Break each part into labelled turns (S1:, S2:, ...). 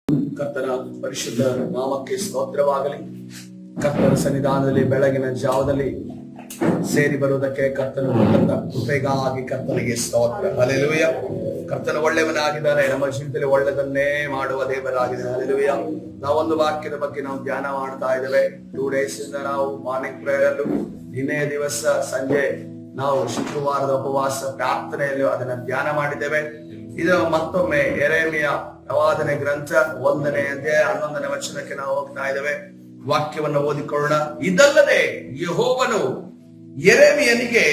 S1: ಕರ್ತನ ಪರಿಶುದ್ಧ ನಾಮಕ್ಕೆ ಸ್ತೋತ್ರವಾಗಲಿ. ಕರ್ತನ ಸನ್ನಿಧಾನದಲ್ಲಿ ಬೆಳಗಿನ ಜಾವದಲ್ಲಿ ಸೇರಿ ಬರುವುದಕ್ಕೆ ಕರ್ತನ ಕೊಟ್ಟಂತ ಕೃಪೆಗಾಗಿ ಕರ್ತನಿಗೆ ಸ್ತೋತ್ರ. ಹಲ್ಲೆಲೂಯಾ. ಕರ್ತನ ಒಳ್ಳೆಯವನಾಗಿದ್ದಾನೆ. ನಮ್ಮ ಜೀವಿತದಲ್ಲಿ ಒಳ್ಳೆದನ್ನೇ ಮಾಡುವ ದೇವರಾಗಿದ್ದಾನೆ. ಹಲ್ಲೆಲೂಯಾ. ನಾವೊಂದು ವಾಕ್ಯದ ಬಗ್ಗೆ ನಾವು ಧ್ಯಾನ ಮಾಡ್ತಾ ಇದ್ದೇವೆ. 2 days ಇಂದ ನಾವು ಮಾರ್ನಿಂಗ್ ಪ್ರೇಯರ್ ಅಲ್ಲೂ, ನಿನ್ನೆ ದಿವಸ ಸಂಜೆ ನಾವು ಶುಕ್ರವಾರದ ಉಪವಾಸ ಪ್ರಾರ್ಥನೆಯಲ್ಲೂ ಅದನ್ನ ಧ್ಯಾನ ಮಾಡಿದ್ದೇವೆ. ಇದು ಮತ್ತೊಮ್ಮೆ ಯೆರೆಮೀಯ ಪ್ರವಾದನೆ ಗ್ರಂಥ 1ನೇ ಅಧ್ಯಾಯ 11ನೇ ವಚನಕ್ಕೆ ನಾವು ಹೋಗ್ತಾ ಇದ್ದೇವೆ. ವಾಕ್ಯವನ್ನು ಓದಿಕೊಳ್ಳೋಣ. ಇದಲ್ಲದೆ ಯೆಹೋವನು ಯೆರೆಮೀಯನಿಗೆ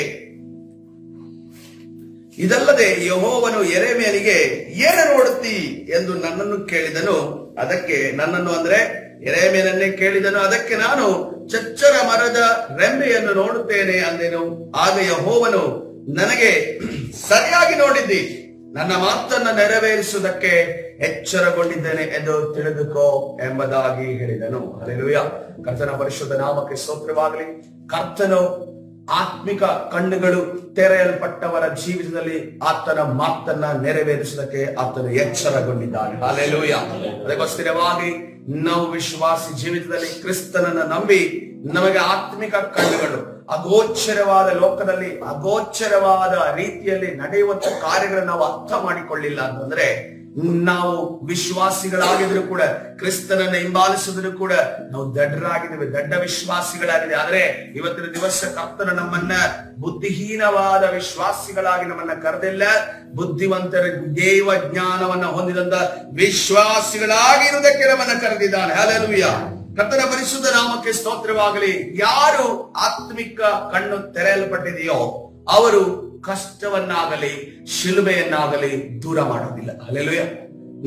S1: ಏನು ನೋಡುತ್ತಿ ಎಂದು ನನ್ನನ್ನು ಕೇಳಿದನು. ಅದಕ್ಕೆ ನನ್ನನ್ನು ಅಂದ್ರೆ ಯೆರೆಮೀಯನನ್ನೇ ಕೇಳಿದನು. ಅದಕ್ಕೆ ನಾನು ಚಚ್ಚರ ಮರದ ರೆಂಬೆಯನ್ನು ನೋಡುತ್ತೇನೆ ಅಂದೆನು. ಆಗ ಯೆಹೋವನು ನನಗೆ, ಸರಿಯಾಗಿ ನೋಡಿದ್ದಿ, ನನ್ನ ಮಾತನ್ನ ನೆರವೇರಿಸುವುದಕ್ಕೆ ಎಚ್ಚರಗೊಂಡಿದ್ದೇನೆ ಎಂದು ತಿಳಿದುಕೋ ಎಂಬುದಾಗಿ ಹೇಳಿದನು. ಹಲ್ಲೆಲೂಯಾ. ಕರ್ತನ ಪರಿಶುದ್ಧ ನಾಮಕ್ಕೆ ಸ್ತೋತ್ರವಾಗಲಿ. ಕರ್ತನು ಆತ್ಮಿಕ ಕಣ್ಣುಗಳು ತೆರೆಯಲ್ಪಟ್ಟವರ ಜೀವಿತದಲ್ಲಿ ಆತನ ಮಾತನ್ನ ನೆರವೇರಿಸುವುದಕ್ಕೆ ಆತನು ಎಚ್ಚರಗೊಂಡಿದ್ದಾನೆ. ಹಲ್ಲೆಲೂಯಾ. ಅದಕ್ಕೋಸ್ಕರವಾಗಿ ನಾವು ವಿಶ್ವಾಸಿ ಜೀವಿತದಲ್ಲಿ ಕ್ರಿಸ್ತನನ್ನ ನಂಬಿ ನಮಗೆ ಆತ್ಮಿಕ ಕಣ್ಣುಗಳು ಅಗೋಚರವಾದ ಲೋಕದಲ್ಲಿ ಅಗೋಚರವಾದ ರೀತಿಯಲ್ಲಿ ನಡೆಯುವಂತ ಕಾರ್ಯಗಳನ್ನು ನಾವು ಅರ್ಥ ಮಾಡಿಕೊಳ್ಳಿಲ್ಲ ಅಂತಂದ್ರೆ, ನಾವು ವಿಶ್ವಾಸಿಗಳಾಗಿದ್ರು ಕೂಡ, ಕ್ರಿಸ್ತನನ್ನ ಹಿಂಬಾಲಿಸಿದ್ರು ಕೂಡ ನಾವು ದಡ್ಡರಾಗಿದ್ದೇವೆ, ದಡ್ಡ ವಿಶ್ವಾಸಿಗಳಾಗಿದೆ. ಆದ್ರೆ ಇವತ್ತಿನ ದಿವಸ ಕರ್ತನ ನಮ್ಮನ್ನ ಬುದ್ಧಿಹೀನವಾದ ವಿಶ್ವಾಸಿಗಳಾಗಿ ನಮ್ಮನ್ನ ಕರೆದಿಲ್ಲ, ಬುದ್ಧಿವಂತರ ದೇವ ಜ್ಞಾನವನ್ನ ಹೊಂದಿದಂತ ವಿಶ್ವಾಸಿಗಳಾಗಿರುವುದಕ್ಕೆ ನಮ್ಮನ್ನ ಕರೆದಿದ್ದಾನೆ. ಹಲ್ಲೆಲೂಯಾ. ಕರ್ತನ ಪರಿಶುದ್ಧ ನಾಮಕ್ಕೆ ಸ್ತೋತ್ರವಾಗಲಿ. ಯಾರು ಆತ್ಮಿಕ ಕಣ್ಣು ತೆರೆಯಲ್ಪಟ್ಟಿದೆಯೋ ಅವರು ಕಷ್ಟವನ್ನಾಗಲಿ ಶಿಲುಬೆಯನ್ನಾಗಲಿ ದೂರ ಮಾಡೋದಿಲ್ಲ. ಹಲ್ಲೆಲೂಯಾ.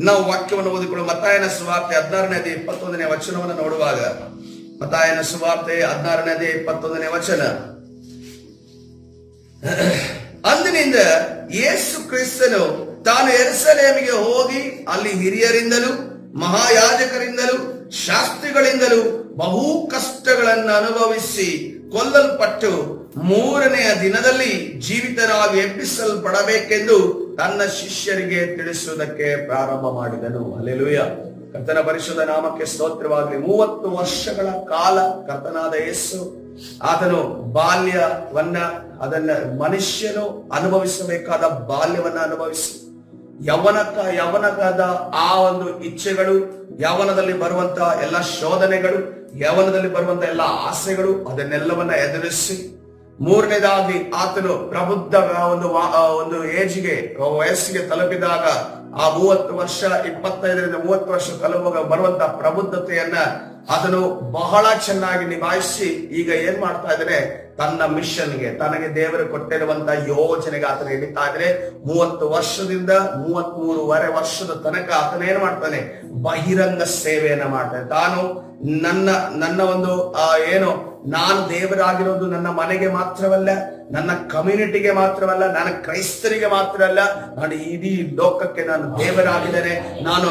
S1: ನಾವು ವಾಕ್ಯವನ್ನು ಓದಿಕೊಳ್ಳುವ ಮತ್ತಾಯನ ಸುವಾರ್ತೆ 16ನೇ ಅಧ್ಯಾಯ 21ನೇ ವಚನವನ್ನು ನೋಡುವಾಗ, ಮತ್ತಾಯನ ಸುವಾರ್ತೆ 16ನೇ ಅಧ್ಯಾಯ 21ನೇ ವಚನ, ಅಂದಿನಿಂದ ಯೇಸು ಕ್ರಿಸ್ತನು ತಾನು ಯೆರೂಸಲೇಮಿಗೆ ಹೋಗಿ ಅಲ್ಲಿ ಹಿರಿಯರಿಂದಲೂ ಮಹಾಯಾಜಕರಿಂದಲೂ ಶಾಸ್ತ್ರಿಗಳಿಂದಲೂ ಬಹು ಕಷ್ಟಗಳನ್ನು ಅನುಭವಿಸಿ ಕೊಲ್ಲಲ್ಪಟ್ಟು 3ನೆಯ ದಿನದಲ್ಲಿ ಜೀವಿತರಾಗಿ ಎಬ್ಬಿಸಲ್ಪಡಬೇಕೆಂದು ತನ್ನ ಶಿಷ್ಯರಿಗೆ ತಿಳಿಸುವುದಕ್ಕೆ ಪ್ರಾರಂಭ ಮಾಡಿದನು. ಹಲ್ಲೆಲೂಯಾ. ಕರ್ತನ ಪರಿಶುದ್ಧ ನಾಮಕ್ಕೆ ಸ್ತೋತ್ರವಾಗಲಿ. 30 ವರ್ಷಗಳ ಕಾಲ ಕರ್ತನಾದ ಯೇಸು ಆತನು ಬಾಲ್ಯವನ್ನ, ಅದನ್ನ ಮನುಷ್ಯನು ಅನುಭವಿಸಬೇಕಾದ ಬಾಲ್ಯವನ್ನ ಅನುಭವಿಸಿ, ಯವನದ ಆ ಒಂದು ಇಚ್ಛೆಗಳು, ಯವನದಲ್ಲಿ ಬರುವಂತ ಎಲ್ಲ ಶೋಧನೆಗಳು, ಯವನದಲ್ಲಿ ಬರುವಂತ ಎಲ್ಲ ಆಸೆಗಳು, ಅದನ್ನೆಲ್ಲವನ್ನ ಎದುರಿಸಿ 3ನೇದಾಗಿ ಆತನು ಪ್ರಬುದ್ಧ ಒಂದು ಏಜಿಗೆ, ವಯಸ್ಸಿಗೆ ತಲುಪಿದಾಗ, ಆ 30 ವರ್ಷ 25ರಿಂದ 30 ವರ್ಷ ತಲುಪುವಾಗ ಬರುವಂತ ಪ್ರಬುದ್ಧತೆಯನ್ನ ಅದನ್ನು ಬಹಳ ಚೆನ್ನಾಗಿ ನಿಭಾಯಿಸಿ ಈಗ ಏನ್ ಮಾಡ್ತಾ ಇದ್ದಾನೆ, ತನ್ನ ಮಿಷನ್ಗೆ, ತನಗೆ ದೇವರು ಕೊಟ್ಟಿರುವಂತ ಯೋಜನೆಗೆ ಆತನ ಹಿಡಿತಾ ಇದ್ರೆ 30 ವರ್ಷದಿಂದ 33 ವರ್ಷದ ತನಕ ಆತನ ಏನ್ ಮಾಡ್ತಾನೆ, ಬಹಿರಂಗ ಸೇವೆಯನ್ನ ಮಾಡ್ತಾನೆ. ತಾನು ನನ್ನ ಒಂದು ಏನು, ನಾನು ದೇವರಾಗಿರೋದು ನನ್ನ ಮನೆಗೆ ಮಾತ್ರವಲ್ಲ, ನನ್ನ ಕಮ್ಯುನಿಟಿಗೆ ಮಾತ್ರವಲ್ಲ, ನನ್ನ ಕ್ರೈಸ್ತರಿಗೆ ಮಾತ್ರ ಅಲ್ಲ, ನಾನು ಇಡೀ ಲೋಕಕ್ಕೆ ನಾನು ದೇವರಾಗಿದ್ದೇನೆ. ನಾನು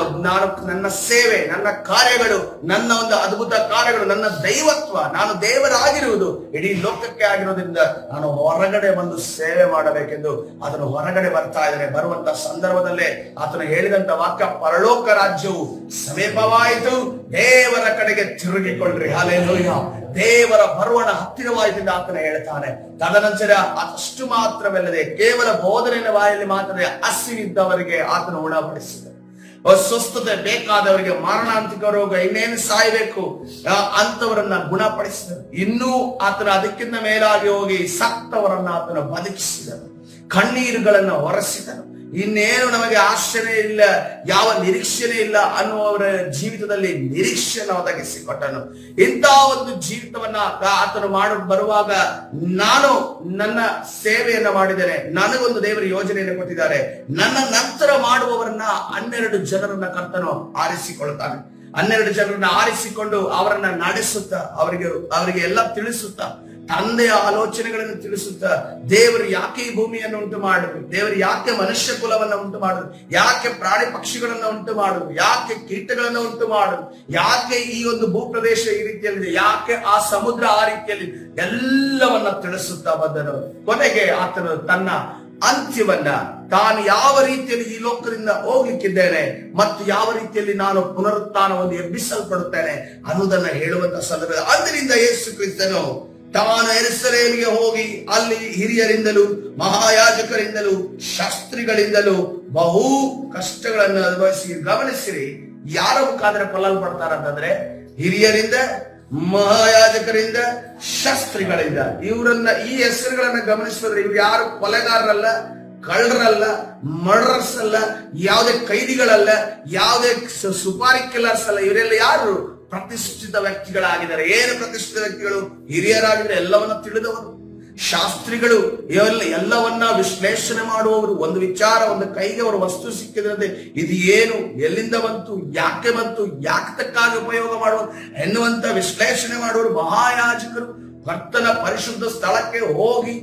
S1: ನನ್ನ ಸೇವೆ, ನನ್ನ ಕಾರ್ಯಗಳು, ನನ್ನ ಒಂದು ಅದ್ಭುತ ಕಾರ್ಯಗಳು, ನನ್ನ ದೈವತ್ವ, ನಾನು ದೇವರಾಗಿರುವುದು ಇಡೀ ಲೋಕಕ್ಕೆ ಆಗಿರೋದ್ರಿಂದ ನಾನು ಹೊರಗಡೆ ಬಂದು ಸೇವೆ ಮಾಡಬೇಕೆಂದು ಅದನ್ನು ಹೊರಗಡೆ ಬರ್ತಾ ಇದ್ದೇನೆ. ಬರುವಂತ ಸಂದರ್ಭದಲ್ಲೇ ಆತನು ಹೇಳಿದಂತ ವಾಕ್ಯ, ಪರಲೋಕ ರಾಜ್ಯವು ಸಮೀಪವಾಯಿತು, ದೇವರ ಕಡೆಗೆ ತಿರುಗಿಕೊಳ್ಳ್ರಿ. ಹಲ್ಲೆಲೂಯಾ. ದೇವರ ಬರುವಣ ಹತ್ತಿರವಾಯಿತು ಆತನ ಹೇಳ್ತಾನೆ. ತದನಂತರ ಅಷ್ಟು ಮಾತ್ರವಲ್ಲದೆ ಕೇವಲ ಬೋಧನೆಯ ಬಾಯಲ್ಲಿ ಮಾತ್ರ ಹಸಿವಿದ್ದವರಿಗೆ ಆತನು ಉಣಬಡಿಸಿದ, ಸ್ವಸ್ಥತೆ ಬೇಕಾದವರಿಗೆ, ಮಾರಣಾಂತಿಕ ರೋಗ, ಇನ್ನೇನು ಸಾಯಬೇಕು ಅಂತವರನ್ನ ಗುಣಪಡಿಸಿದರು. ಇನ್ನೂ ಆತನ ಅದಕ್ಕಿಂತ ಮೇಲಾಗಿ ಹೋಗಿ ಸತ್ತವರನ್ನ ಆತನ ಬದುಕಿಸಿದನು, ಕಣ್ಣೀರುಗಳನ್ನ ಹೊರಸಿದನು. ಇನ್ನೇನು ನಮಗೆ ಆಶ್ಚರ್ಯ ಇಲ್ಲ, ಯಾವ ನಿರೀಕ್ಷಣೆ ಇಲ್ಲ ಅನ್ನುವವರ ಜೀವಿತದಲ್ಲಿ ನಿರೀಕ್ಷೆಯನ್ನು ಒದಗಿಸಿಕೊಟ್ಟನು. ಇಂತಹ ಒಂದು ಜೀವಿತವನ್ನ ಆತನು ಬರುವಾಗ, ನಾನು ನನ್ನ ಸೇವೆಯನ್ನ ಮಾಡಿದ್ದೇನೆ, ನನಗೊಂದು ದೇವರ ಯೋಜನೆಯನ್ನು ಕೊಟ್ಟಿದ್ದಾರೆ, ನನ್ನ ನಂತರ ಮಾಡುವವರನ್ನ 12 ಜನರನ್ನ ಕರ್ತನು ಆರಿಸಿಕೊಳ್ತಾನೆ. 12 ಜನರನ್ನ ಆರಿಸಿಕೊಂಡು ಅವರನ್ನ ನಡೆಸುತ್ತಾ, ಅವರಿಗೆ ಎಲ್ಲ ತಿಳಿಸುತ್ತಾ, ತಂದೆಯ ಆಲೋಚನೆಗಳನ್ನು ತಿಳಿಸುತ್ತಾ, ದೇವರು ಯಾಕೆ ಈ ಭೂಮಿಯನ್ನು ಉಂಟು ಮಾಡಿದ್ರು, ದೇವರು ಯಾಕೆ ಮನುಷ್ಯ ಕುಲವನ್ನ ಉಂಟು ಮಾಡಿದ್ರು, ಯಾಕೆ ಪ್ರಾಣಿ ಪಕ್ಷಿಗಳನ್ನ ಉಂಟು ಮಾಡಿದ್ರು, ಯಾಕೆ ಕೀಟಗಳನ್ನ ಉಂಟು ಮಾಡಿದ್ರು, ಯಾಕೆ ಈ ಒಂದು ಭೂಪ್ರದೇಶ ಈ ರೀತಿಯಲ್ಲಿದೆ, ಯಾಕೆ ಆ ಸಮುದ್ರ ಆ ರೀತಿಯಲ್ಲಿ, ಎಲ್ಲವನ್ನ ತಿಳಿಸುತ್ತಾ ಬಂದನು. ಕೊನೆಗೆ ಆತನು ತನ್ನ ಅಂತ್ಯವನ್ನ, ತಾನು ಯಾವ ರೀತಿಯಲ್ಲಿ ಈ ಲೋಕದಿಂದ ಹೋಗ್ಲಿಕ್ಕಿದ್ದೇನೆ ಮತ್ತು ಯಾವ ರೀತಿಯಲ್ಲಿ ನಾನು ಪುನರುತ್ಥಾನವನ್ನು ಎಬ್ಬಿಸಲ್ಪಡುತ್ತೇನೆ ಅನ್ನೋದನ್ನ ಹೇಳುವಂತ ಸಂದರ್ಭ. ಆದ್ದರಿಂದ ಯೇಸು ಕ್ರಿಸ್ತನು ತಾನು ಯೆರೂಸಲೇಮಿಗೆ ಹೋಗಿ ಅಲ್ಲಿ ಹಿರಿಯರಿಂದಲೂ ಮಹಾಯಾಜಕರಿಂದಲೂ ಶಾಸ್ತ್ರಿಗಳಿಂದಲೂ ಬಹು ಕಷ್ಟಗಳನ್ನು ಅನುಭವಿಸಿ, ಗಮನಿಸಿರಿ, ಯಾರ ಮುಖಾಂತರ ಕೊಲ್ಲಲ್ಪಡ್ತಾರಂತಂದ್ರೆ ಹಿರಿಯರಿಂದ, ಮಹಾಯಾಜಕರಿಂದ, ಶಾಸ್ತ್ರಿಗಳಿಂದ. ಇವರನ್ನ, ಈ ಹೆಸರುಗಳನ್ನ ಗಮನಿಸಿದ್ರೆ ಇವ್ರು ಯಾರು ಕೊಲೆಗಾರರಲ್ಲ, ಕಳ್ಳರಲ್ಲ, ಮರ್ಡರ್ಸ್ ಅಲ್ಲ, ಯಾವುದೇ ಕೈದಿಗಳಲ್ಲ, ಯಾವುದೇ ಸುಪಾರಿ ಕಿಲ್ಲರ್ಸ್ ಅಲ್ಲ. ಇವರೆಲ್ಲ ಯಾರು? ಪ್ರತಿಷ್ಠಿತ ವ್ಯಕ್ತಿಗಳಾಗಿದ್ದಾರೆ. ಏನು ಪ್ರತಿಷ್ಠಿತ ವ್ಯಕ್ತಿಗಳು? ಹಿರಿಯರಾಗಿದ್ರೆ ಎಲ್ಲವನ್ನ ತಿಳಿದವರು. ಶಾಸ್ತ್ರಿಗಳು ಎಲ್ಲವನ್ನ ವಿಶ್ಲೇಷಣೆ ಮಾಡುವವರು. ಒಂದು ವಿಚಾರ, ಒಂದು ಕೈಗೆ ಅವರು ವಸ್ತು ಸಿಕ್ಕಿದ್ರೆ ಇದು ಏನು, ಎಲ್ಲಿಂದ ಬಂತು, ಯಾಕೆ ಬಂತು, ಯಾಕೆ ತಕ್ಕಾಗಿ ಉಪಯೋಗ ಮಾಡುವ ಎನ್ನುವಂತ ವಿಶ್ಲೇಷಣೆ ಮಾಡುವರು ಮಹಾಯಾಜಕರು. ಕರ್ತನ ಪರಿಶುದ್ಧ ಸ್ಥಳಕ್ಕೆ ಹೋಗಿ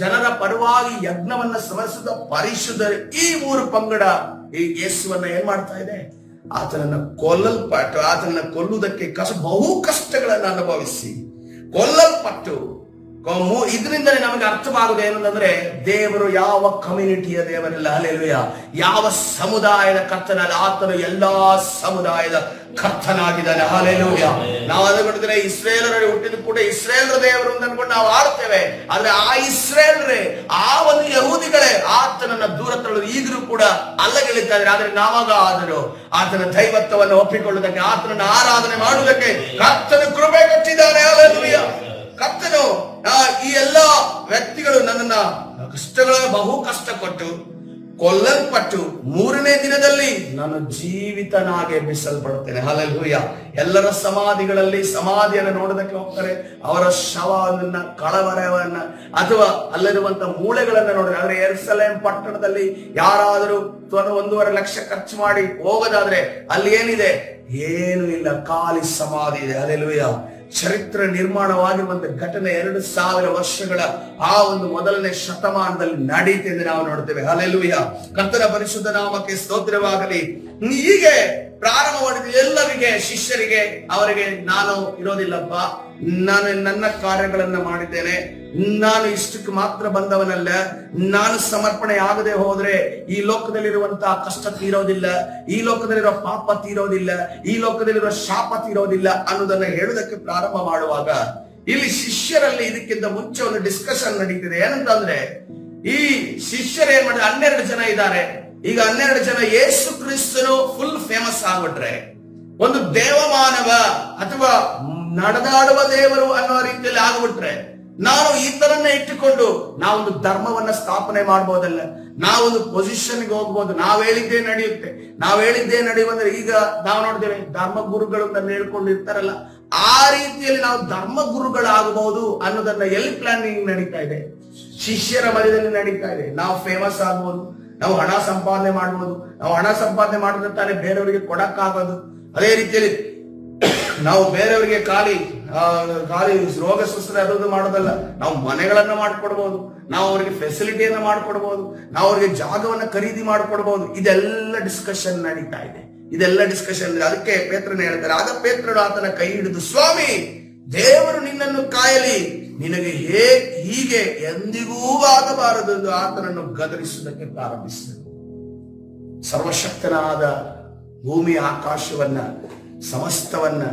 S1: ಜನರ ಪರವಾಗಿ ಯಜ್ಞವನ್ನ ಸಮರ್ಪಿಸಿದ ಪರಿಶುದ್ಧರು. ಈ ಮೂರು ಪಂಗಡ ಈ ಯೇಸುವನ್ನ ಏನ್ ಮಾಡ್ತಾ ಇದೆ? ಆತನನ್ನ ಆತನನ್ನ ಕೊಲ್ಲುವುದಕ್ಕೆ ಬಹು ಕಷ್ಟಗಳನ್ನ ಅನುಭವಿಸಿ ಕೊಲ್ಲಲ್ಪಟ್ಟು, ಇದರಿಂದಲೇ ನಮಗೆ ಅರ್ಥವಾಗುವುದು ಏನಂದ್ರೆ ದೇವರು ಯಾವ ಕಮ್ಯುನಿಟಿಯ ದೇವರಲ್ಲ, ಹಲ್ಲೆಲೂಯ, ಯಾವ ಸಮುದಾಯದ ಕರ್ತನಲ್ಲ, ಆತನು ಎಲ್ಲಾ ಸಮುದಾಯದ ಕರ್ತನಾಗಿದ್ದಾನೆ. ಹಲ್ಲೆಲೂಯ. ನಾವು ಅದಕ್ಕೆ ಇಸ್ರೇಲರಲ್ಲಿ ಹುಟ್ಟಿದ ಕೂಡ ಇಸ್ರೇಲರ ದೇವರು ಅಂತ ಅನ್ಕೊಂಡು ನಾವು ಆಡ್ತೇವೆ. ಆದ್ರೆ ಆ ಇಸ್ರೇಲರೇ, ಆ ಒಂದು ಯಹೂದಿಗಳೇ ಆತನನ್ನ ದೂರ ತಳ್ಳಲು ಈಗಲೂ ಕೂಡ ಅಲ್ಲಗೆಳಿತಾರೆ. ಆದ್ರೆ ನಾವಾಗ ಆದರೂ ಆತನ ದೈವತ್ವವನ್ನು ಒಪ್ಪಿಕೊಳ್ಳುವುದಕ್ಕೆ, ಆತನನ್ನು ಆರಾಧನೆ ಮಾಡುವುದಕ್ಕೆ ಕರ್ತನ ಕೃಪೆ ಕೊಟ್ಟಿದ್ದಾನೆ. ಹಲ್ಲೆಲೂಯ. ಕರ್ತನು ಈ ಎಲ್ಲಾ ವ್ಯಕ್ತಿಗಳು ನನ್ನನ್ನ ಬಹು ಕಷ್ಟ ಕೊಟ್ಟು ಕೊಲ್ಲಲ್ಪಟ್ಟು ಮೂರನೇ ದಿನದಲ್ಲಿ ನಾನು ಜೀವಿತನಾಗಿ ಎಬ್ಬಿಸಲ್ಪಡುತ್ತೇನೆ. ಹಲ್ಲೆಲೂಯ. ಎಲ್ಲರ ಸಮಾಧಿಗಳಲ್ಲಿ ಸಮಾಧಿಯನ್ನು ನೋಡೋದಕ್ಕೆ ಹೋಗ್ತಾರೆ. ಅವರ ಶವವನ್ನ, ಕಳವರವನ್ನ ಅಥವಾ ಅಲ್ಲಿರುವಂತ ಮೂಳೆಗಳನ್ನ ನೋಡಿದ್ರೆ, ಆದ್ರೆ ಯೆರೂಸಲೇಮ್ ಪಟ್ಟಣದಲ್ಲಿ ಯಾರಾದರೂ 1.5 ಲಕ್ಷ ಖರ್ಚು ಮಾಡಿ ಹೋಗೋದಾದ್ರೆ ಅಲ್ಲಿ ಏನಿದೆ? ಏನು ಇಲ್ಲ, ಖಾಲಿ ಸಮಾಧಿ ಇದೆ. ಹಲ್ಲೆಲೂಯ. ಚರಿತ್ರೆ ನಿರ್ಮಾಣವಾಗಿರುವಂತ ಘಟನೆ 2000 ವರ್ಷಗಳ ಆ ಒಂದು ಮೊದಲನೇ ಶತಮಾನದಲ್ಲಿ ನಡೀತಿದೆ ಎಂದು ನಾವು ನೋಡ್ತೇವೆ. ಹಲ್ಲೆಲೂಯ. ಕರ್ತನ ಪರಿಶುದ್ಧ ನಾಮಕ್ಕೆ ಸ್ತೋತ್ರವಾಗಲಿ. ಹೀಗೆ ಪ್ರಾರಂಭ ಮಾಡಿದ ಎಲ್ಲರಿಗೆ, ಶಿಷ್ಯರಿಗೆ, ಅವರಿಗೆ ನಾನು ಇರೋದಿಲ್ಲಪ್ಪ, ನಾನು ನನ್ನ ಕಾರ್ಯಗಳನ್ನ ಮಾಡಿದ್ದೇನೆ, ನಾನು ಇಷ್ಟಕ್ಕೆ ಮಾತ್ರ ಬಂದವನಲ್ಲ, ನಾನು ಸಮರ್ಪಣೆ ಆಗದೆ ಹೋದ್ರೆ ಈ ಲೋಕದಲ್ಲಿರುವಂತಹ ಕಷ್ಟ ತೀರೋದಿಲ್ಲ, ಈ ಲೋಕದಲ್ಲಿರುವ ಪಾಪ ತೀರೋದಿಲ್ಲ, ಈ ಲೋಕದಲ್ಲಿರುವ ಶಾಪ ತೀರೋದಿಲ್ಲ ಅನ್ನೋದನ್ನ ಹೇಳುವುದಕ್ಕೆ ಪ್ರಾರಂಭ ಮಾಡುವಾಗ ಇಲ್ಲಿ ಶಿಷ್ಯರಲ್ಲಿ ಇದಕ್ಕಿಂತ ಮುಂಚೆ ಒಂದು ಡಿಸ್ಕಷನ್ ನಡೀತಿದೆ. ಏನಂತಂದ್ರೆ, ಈ ಶಿಷ್ಯರು ಏನ್ ಮಾಡಿದ್ರೆ 12 ಜನ ಇದ್ದಾರೆ. ಈಗ 12 ಜನ ಯೇಸು ಕ್ರಿಸ್ತನು ಫುಲ್ ಫೇಮಸ್ ಆಗ್ಬಿಟ್ರೆ, ಒಂದು ದೇವಮಾನವ ಅಥವಾ ನಡೆದಾಡುವ ದೇವರು ಅನ್ನೋ ರೀತಿಯಲ್ಲಿ ಆಗ್ಬಿಟ್ರೆ, ನಾವು ಈ ತರನ್ನ ಇಟ್ಟುಕೊಂಡು ನಾವೊಂದು ಧರ್ಮವನ್ನ ಸ್ಥಾಪನೆ ಮಾಡಬಹುದಲ್ಲ, ನಾವೊಂದು ಪೊಸಿಷನ್ಗೆ ಹೋಗ್ಬೋದು, ನಾವ್ ಹೇಳಿದ್ದೇ ನಡೆಯುತ್ತೆ, ನಾವ್ ಹೇಳಿದ್ದೇ ನಡೆಯುವಂದ್ರೆ ಈಗ ನಾವು ನೋಡ್ತೇವೆ ಧರ್ಮ ಗುರುಗಳು ಅಂತ ಹೇಳ್ಕೊಂಡಿರ್ತಾರಲ್ಲ, ಆ ರೀತಿಯಲ್ಲಿ ನಾವು ಧರ್ಮ ಗುರುಗಳಾಗಬಹುದು ಅನ್ನೋದನ್ನ ಎಲ್ಲಿ ಪ್ಲಾನಿಂಗ್ ನಡೀತಾ ಇದೆ? ಶಿಷ್ಯರ ಮಧ್ಯದಲ್ಲಿ ನಡೀತಾ ಇದೆ. ನಾವು ಫೇಮಸ್ ಆಗ್ಬೋದು, ನಾವು ಹಣ ಸಂಪಾದನೆ ಮಾಡ್ಬೋದು, ನಾವು ಹಣ ಸಂಪಾದನೆ ಮಾಡಿದ್ರೆ ತಾನೇ ಬೇರೆಯವರಿಗೆ ಕೊಡಕ್ಕಾಗೋದು. ಅದೇ ರೀತಿಯಲ್ಲಿ ನಾವು ಬೇರೆಯವರಿಗೆ ಖಾಲಿ ರೋಗ ಸುಸ್ತ ಅದು ಮಾಡೋದಲ್ಲ, ನಾವು ಮನೆಗಳನ್ನ ಮಾಡ್ಕೊಡ್ಬಹುದು, ನಾವು ಅವರಿಗೆ ಫೆಸಿಲಿಟಿಯನ್ನ ಮಾಡ್ಕೊಡ್ಬಹುದು, ನಾವು ಅವರಿಗೆ ಜಾಗವನ್ನ ಖರೀದಿ ಮಾಡ್ಕೊಡ್ಬಹುದು. ಇದೆಲ್ಲ ಡಿಸ್ಕಷನ್ ನಡೀತಾ ಇದೆ. ಇದೆಲ್ಲ ಡಿಸ್ಕಷನ್. ಅದಕ್ಕೆ ಪೇತ್ರನ ಹೇಳ್ತಾರೆ, ಆಗ ಪೇತ್ರನು ಆತನ ಕೈ ಹಿಡಿದು, ಸ್ವಾಮಿ, ದೇವರು ನಿನ್ನನ್ನು ಕಾಯಲಿ, ನಿನಗೆ ಹೀಗೆ ಎಂದಿಗೂ ಆಗಬಾರದು ಎಂದು ಆತನನ್ನು ಗದರಿಸುವುದಕ್ಕೆ ಪ್ರಾರಂಭಿಸಿದರು. ಸರ್ವಶಕ್ತನಾದ ಭೂಮಿ ಆಕಾಶವನ್ನ, ಸಮಸ್ತವನ್ನ,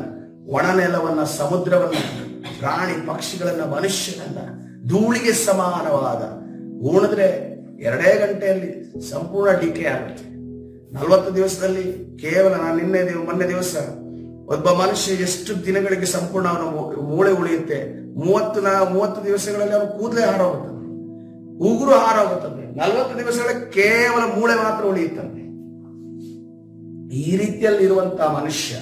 S1: ಒಣನೆಲವನ್ನ, ಸಮುದ್ರವನ್ನ, ಪ್ರಾಣಿ ಪಕ್ಷಿಗಳನ್ನ, ಮನುಷ್ಯನನ್ನ ಧೂಳಿಗೆ ಸಮಾನವಾದ ಉಣಿದ್ರೆ 2 ಗಂಟೆಯಲ್ಲಿ ಸಂಪೂರ್ಣ ಡಿಕೆ ಆಗುತ್ತೆ. 40 ದಿವಸದಲ್ಲಿ ಕೇವಲ ಮೊನ್ನೆ ದಿವಸ ಒಬ್ಬ ಮನುಷ್ಯ ಎಷ್ಟು ದಿನಗಳಿಗೆ ಸಂಪೂರ್ಣ ಅವನ ಮೂಳೆ ಉಳಿಯುತ್ತೆ? 30 ದಿವಸಗಳಲ್ಲಿ ಅವನು ಕೂದಲೇ ಹಾರೋಗುತ್ತದೆ, ಉಗುರು ಹಾರೋಗುತ್ತದೆ. 40 ದಿವಸಗಳಲ್ಲಿ ಕೇವಲ ಮೂಳೆ ಮಾತ್ರ ಉಳಿಯುತ್ತದೆ. ಈ ರೀತಿಯಲ್ಲಿ ಇರುವಂತಹ ಮನುಷ್ಯ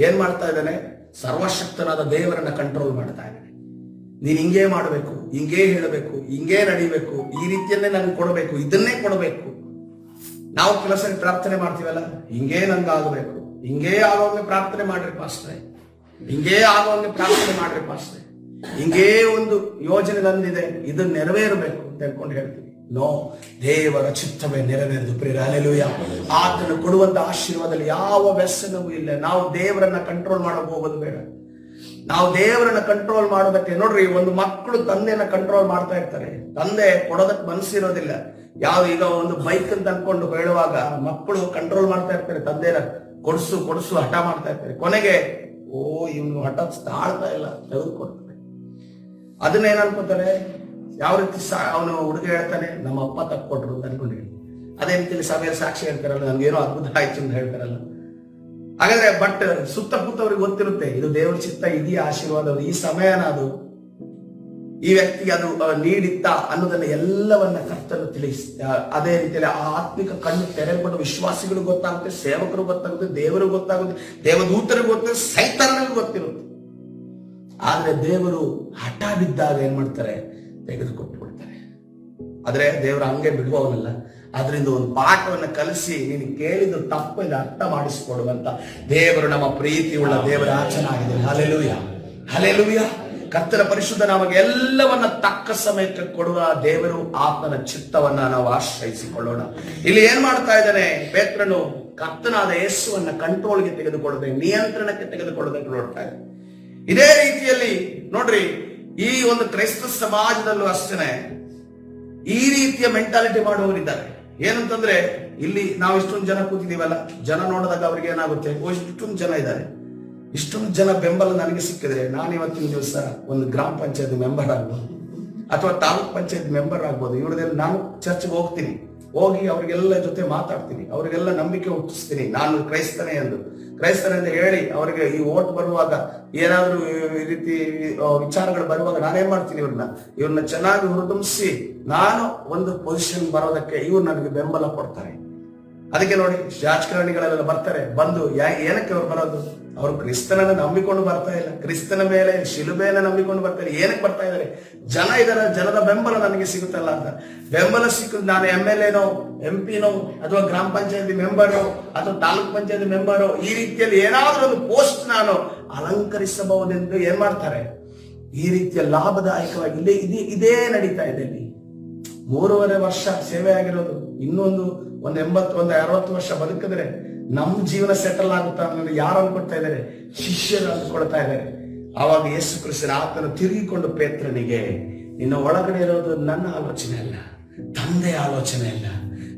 S1: ಏನ್ ಮಾಡ್ತಾ ಇದ್ದಾನೆ? ಸರ್ವಶಕ್ತನಾದ ದೇವರನ್ನ ಕಂಟ್ರೋಲ್ ಮಾಡ್ತಾ ಇದ್ದಾನೆ. ನೀನ್ ಹಿಂಗೇ ಮಾಡಬೇಕು, ಹಿಂಗೇ ಹೇಳಬೇಕು, ಹಿಂಗೇ ನಡಿಬೇಕು, ಈ ರೀತಿಯನ್ನೇ ನನ್ಗೆ ಕೊಡಬೇಕು, ಇದನ್ನೇ ಕೊಡಬೇಕು. ನಾವು ಕೆಲಸ ಪ್ರಾರ್ಥನೆ ಮಾಡ್ತೀವಲ್ಲ, ಹಿಂಗೇ ನನ್ಗೆ ಆಗಬೇಕು, ಹಿಂಗೇ ಆಗೋಂಗೆ ಪ್ರಾರ್ಥನೆ ಮಾಡ್ರಿ ಪಾಸ್ಟ್ರೆ, ಹಿಂಗೇ ಆಗೋಂಗೆ ಪ್ರಾರ್ಥನೆ ಮಾಡ್ರಿ ಪಾಸ್ಟ್ರೆ, ಹಿಂಗೇ ಒಂದು ಯೋಜನೆ ನಂದಿದೆ, ಇದು ನೆರವೇರಬೇಕು ಅಂತ ಹೇಳ್ಕೊಂಡು ಹೇಳ್ತೀವಿ. ನೋ, ದೇವರ ಚಿತ್ತವೇ ನೆರವೇರಿದು ಪ್ರಿಯರೇ. ಹಲ್ಲೆಲೂಯಾ. ಆತನು ಕೊಡುವಂತ ಆಶೀರ್ವಾದದಲ್ಲಿ ಯಾವ ವ್ಯಸನವೂ ಇಲ್ಲ. ನಾವು ದೇವರನ್ನ ಕಂಟ್ರೋಲ್ ಮಾಡಕ್ ಹೋಗೋದು ಬೇಡ. ನಾವು ದೇವರನ್ನ ಕಂಟ್ರೋಲ್ ಮಾಡೋದಕ್ಕೆ ನೋಡ್ರಿ, ಒಂದು ಮಕ್ಕಳು ತಂದೆಯನ್ನ ಕಂಟ್ರೋಲ್ ಮಾಡ್ತಾ ಇರ್ತಾರೆ. ತಂದೆ ಕೊಡೋದಕ್ಕೆ ಮನಸ್ಸಿರೋದಿಲ್ಲ. ಈಗ ಒಂದು ಬೈಕ್ ಅಂತ ಅನ್ಕೊಂಡು ಹೇಳುವಾಗ ಮಕ್ಕಳು ಕಂಟ್ರೋಲ್ ಮಾಡ್ತಾ ಇರ್ತಾರೆ, ತಂದೆನ ಕೊಡ್ಸು ಕೊಡ್ಸು ಹಠ ಮಾಡ್ತಾ ಇರ್ತಾರೆ. ಕೊನೆಗೆ ಇವನು ಹಠ ತಾಳ್ತಾ ಇಲ್ಲ, ತೆಗೆದುಕೊಡ್ತಾರೆ. ಅದನ್ನ ಏನ್ ಅನ್ಕೋತಾರೆ, ಯಾವ ರೀತಿ ಅವನು ಹುಡುಗ ಹೇಳ್ತಾನೆ, ನಮ್ಮ ಅಪ್ಪ ತಕ್ಕೊಟ್ರು ಅಂತ ಅನ್ಕೊಂಡಿರಿ. ಅದೇ ರೀತಿಯಲ್ಲಿ ಸಭೆಯಲ್ಲಿ ಸಾಕ್ಷಿ ಹೇಳ್ತಾರಲ್ಲ, ನನ್ಗೇನೋ ಅದ್ಭುತ ಆಯ್ತು ಅಂತ ಹೇಳ್ತಾರಲ್ಲ. ಹಾಗಾದ್ರೆ ಬಟ್ ಸುತ್ತಮುತ್ತವ್ರಿಗೆ ಗೊತ್ತಿರುತ್ತೆ, ಇದು ದೇವ್ರ ಚಿತ್ತ, ಇದೆಯಾ ಆಶೀರ್ವಾದ, ಈ ಸಮಯನ ಅದು ಈ ವ್ಯಕ್ತಿಗೆ ಅದು ನೀಡಿತ್ತ ಅನ್ನೋದನ್ನ ಎಲ್ಲವನ್ನ ಕರ್ತನು ತಿಳಿಸಿ. ಅದೇ ರೀತಿಯಲ್ಲಿ ಆ ಆತ್ಮಿಕ ಕಣ್ಣು ತೆರೆದುಕೊಂಡು ವಿಶ್ವಾಸಿಗಳು ಗೊತ್ತಾಗುತ್ತೆ, ಸೇವಕರು ಗೊತ್ತಾಗುತ್ತೆ, ದೇವರು ಗೊತ್ತಾಗುತ್ತೆ, ದೇವದೂತರಿಗೂ ಗೊತ್ತಿರುತ್ತೆ, ಸೈತಾನನಿಗೂ ಗೊತ್ತಿರುತ್ತೆ. ಆದ್ರೆ ದೇವರು ಹಠ ಬಿದ್ದಾಗ ಏನ್ ಮಾಡ್ತಾರೆ, ತೆಗೆದುಕೊಟ್ಟು ಬಿಡ್ತಾರೆ. ಆದ್ರೆ ದೇವರು ಹಂಗೆ ಬಿಡುವವನಲ್ಲ. ಅದರಿಂದ ಒಂದು ಪಾಠವನ್ನು ಕಲಿಸಿ ನೀನು ಕೇಳಿದ್ದು ತಪ್ಪಿದ ಅರ್ಥ ಮಾಡಿಸಿಕೊಡುವಂತ ದೇವರು ನಮ್ಮ ಪ್ರೀತಿಯುಳ್ಳ ದೇವರ ಆಚನಾಗಿದೆ. Hallelujah, hallelujah. ಕರ್ತನ ಪರಿಶುದ್ಧ ನಮಗೆ ಎಲ್ಲವನ್ನ ತಕ್ಕ ಸಮಯಕ್ಕೆ ಕೊಡುವ ದೇವರು, ಆತನ ಚಿತ್ತವನ್ನ ನಾವು ಆಶ್ರಯಿಸಿಕೊಳ್ಳೋಣ. ಇಲ್ಲಿ ಏನ್ ಮಾಡ್ತಾ ಇದ್ದಾನೆ ಪೇತ್ರನು, ಕರ್ತನಾದ ಯೇಸುವನ್ನ ಕಂಟ್ರೋಲ್ಗೆ ತೆಗೆದುಕೊಳ್ಳದೆ, ನಿಯಂತ್ರಣಕ್ಕೆ ತೆಗೆದುಕೊಳ್ಳೋದಕ್ಕೆ ನೋಡ್ತಾ ಇದ್ದಾನೆ. ಇದೇ ರೀತಿಯಲ್ಲಿ ನೋಡ್ರಿ, ಈ ಒಂದು ಕ್ರೈಸ್ತ ಸಮಾಜದಲ್ಲೂ ಅಷ್ಟೇ ಈ ರೀತಿಯ ಮೆಂಟಾಲಿಟಿ ಮಾಡುವವರಿದ್ದಾರೆ. ಏನಂತಂದ್ರೆ, ಇಲ್ಲಿ ನಾವು ಇಷ್ಟೊಂದು ಜನ ಕೂತಿದೀವಲ್ಲ, ಜನ ನೋಡಿದಾಗ ಅವ್ರಿಗೆ ಏನಾಗುತ್ತೆ, ಇಷ್ಟೊಂದು ಜನ ಇದ್ದಾರೆ, ಇಷ್ಟೊಂದು ಜನ ಬೆಂಬಲ ನನಗೆ ಸಿಕ್ಕಿದ್ರೆ ನಾನು ಇವತ್ತಿನ ದಿವಸ ಒಂದು ಗ್ರಾಮ ಪಂಚಾಯತ್ ಮೆಂಬರ್ ಆಗ್ಬೋದು, ಅಥವಾ ತಾಲೂಕ್ ಪಂಚಾಯತ್ ಮೆಂಬರ್ ಆಗ್ಬೋದು. ಇವ್ರದೆಲ್ಲ ನಾನು ಚರ್ಚ್ಗೆ ಹೋಗ್ತೀನಿ, ಹೋಗಿ ಅವ್ರಿಗೆಲ್ಲ ಜೊತೆ ಮಾತಾಡ್ತೀನಿ, ಅವ್ರಿಗೆಲ್ಲ ನಂಬಿಕೆ ಹುಟ್ಟಿಸ್ತೀನಿ, ನಾನು ಕ್ರೈಸ್ತನೇ ಅಂತ ಹೇಳಿ ಅವರಿಗೆ ಈ ಓಟ್ ಬರುವಾಗ ಏನಾದ್ರೂ ಈ ರೀತಿ ವಿಚಾರಗಳು ಬರುವಾಗ ನಾನೇನ್ ಮಾಡ್ತೀನಿ, ಇವ್ರನ್ನ ಚೆನ್ನಾಗಿ ಹುರಿದುಂಬಿಸಿ ನಾನು ಒಂದು ಪೊಸಿಷನ್ ಬರೋದಕ್ಕೆ ಇವ್ರು ನನಗೆ ಬೆಂಬಲ ಕೊಡ್ತಾರೆ. ಅದಕ್ಕೆ ನೋಡಿ, ರಾಜಕಾರಣಿಗಳೆಲ್ಲ ಬರ್ತಾರೆ, ಬಂದು ಏನಕ್ಕೆ ಅವ್ರು ಬರೋದು, ಅವರು ಕ್ರಿಸ್ತನನ್ನ ನಂಬಿಕೊಂಡು ಬರ್ತಾ ಇಲ್ಲ, ಕ್ರಿಸ್ತನ ಮೇಲೆ ಶಿಲುಬೆಯನ್ನ ನಂಬಿಕೊಂಡು ಬರ್ತಾರೆ. ಏನಕ್ಕೆ ಬರ್ತಾ ಇದ್ದಾರೆ, ಜನ ಇದರ ಜನದ ಬೆಂಬಲ ನನಗೆ ಸಿಗುತ್ತಲ್ಲ ಅಂತ. ಬೆಂಬಲ ಸಿಕ್ಕ ನಾನು MLA ನೋ, MP ನೋ, ಅಥವಾ ಗ್ರಾಮ ಪಂಚಾಯತಿ ಮೆಂಬರು, ಅಥವಾ ತಾಲೂಕ್ ಪಂಚಾಯತಿ ಮೆಂಬರು, ಈ ರೀತಿಯಲ್ಲಿ ಏನಾದ್ರೂ ಒಂದು ಪೋಸ್ಟ್ ನಾನು ಅಲಂಕರಿಸಬಹುದೆಂದು ಏನ್ ಮಾಡ್ತಾರೆ, ಈ ರೀತಿಯ ಲಾಭದಾಯಕವಾಗಿ ಇದೇ ನಡೀತಾ ಇದೆ. ಇಲ್ಲಿ 3.5 ವರ್ಷ ಸೇವೆ ಆಗಿರೋದು, ಇನ್ನೊಂದು 60 ವರ್ಷ ಬದುಕಿದ್ರೆ ನಮ್ ಜೀವನ ಸೆಟಲ್ ಆಗುತ್ತಾ ಅನ್ನೋದು ಯಾರು ಅನ್ಕೊಳ್ತಾ ಇದ್ದಾರೆ, ಶಿಷ್ಯರು ಅಂದ್ಕೊಳ್ತಾ ಇದ್ದಾರೆ. ಆವಾಗ ಯೇಸು ಕ್ರಿಸ್ತನ ಆತನು ತಿರುಗಿಕೊಂಡು ಪೇತ್ರನಿಗೆ, ನಿನ್ನ ಒಳಗಡೆ ಇರೋದು ನನ್ನ ಆಲೋಚನೆ ಅಲ್ಲ, ತಂದೆಯ ಆಲೋಚನೆ ಅಲ್ಲ,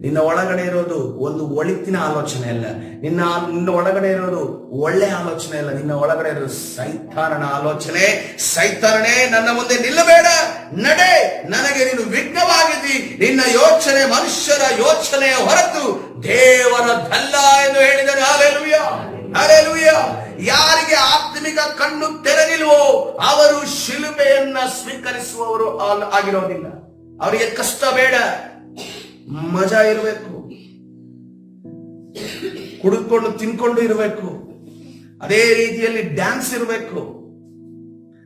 S1: ನಿನ್ನ ಒಳಗಡೆ ಇರೋದು ಒಂದು ಒಳಿತಿನ ಆಲೋಚನೆ ಅಲ್ಲ, ನಿನ್ನ ಒಳಗಡೆ ಇರೋದು ಒಳ್ಳೆ ಆಲೋಚನೆ ಅಲ್ಲ, ನಿನ್ನ ಒಳಗಡೆ ಇರೋದು ಸೈತಾನನ ಆಲೋಚನೆ. ಸೈತಾನನೇ, ನನ್ನ ಮುಂದೆ ನಿಲ್ಲಬೇಡ, ನಡೆ, ನನಗೆ ನೀನು ವಿಘ್ನವಾಗಿದ್ದಿ, ನಿನ್ನ ಯೋಚನೆ ಮನುಷ್ಯರ ಯೋಚನೆಯ ಹೊರತು ದೇವರದಲ್ಲ ಎಂದು ಹೇಳಿದನು. Hallelujah, hallelujah. ಯಾರಿಗೆ ಆತ್ಮಿಕ ಕಣ್ಣು ತೆರೆದಿಲ್ವೋ ಅವರು ಶಿಲುಬೆಯನ್ನ ಸ್ವೀಕರಿಸುವವರು ಆಗಿರೋದಿಲ್ಲ. ಅವರಿಗೆ ಕಷ್ಟ ಬೇಡ, ಮಜಾ ಇರಬೇಕು, ಕುಡಿದುಕೊಂಡು ತಿನ್ಕೊಂಡು ಇರಬೇಕು, ಅದೇ ರೀತಿಯಲ್ಲಿ ಡ್ಯಾನ್ಸ್ ಇರಬೇಕು,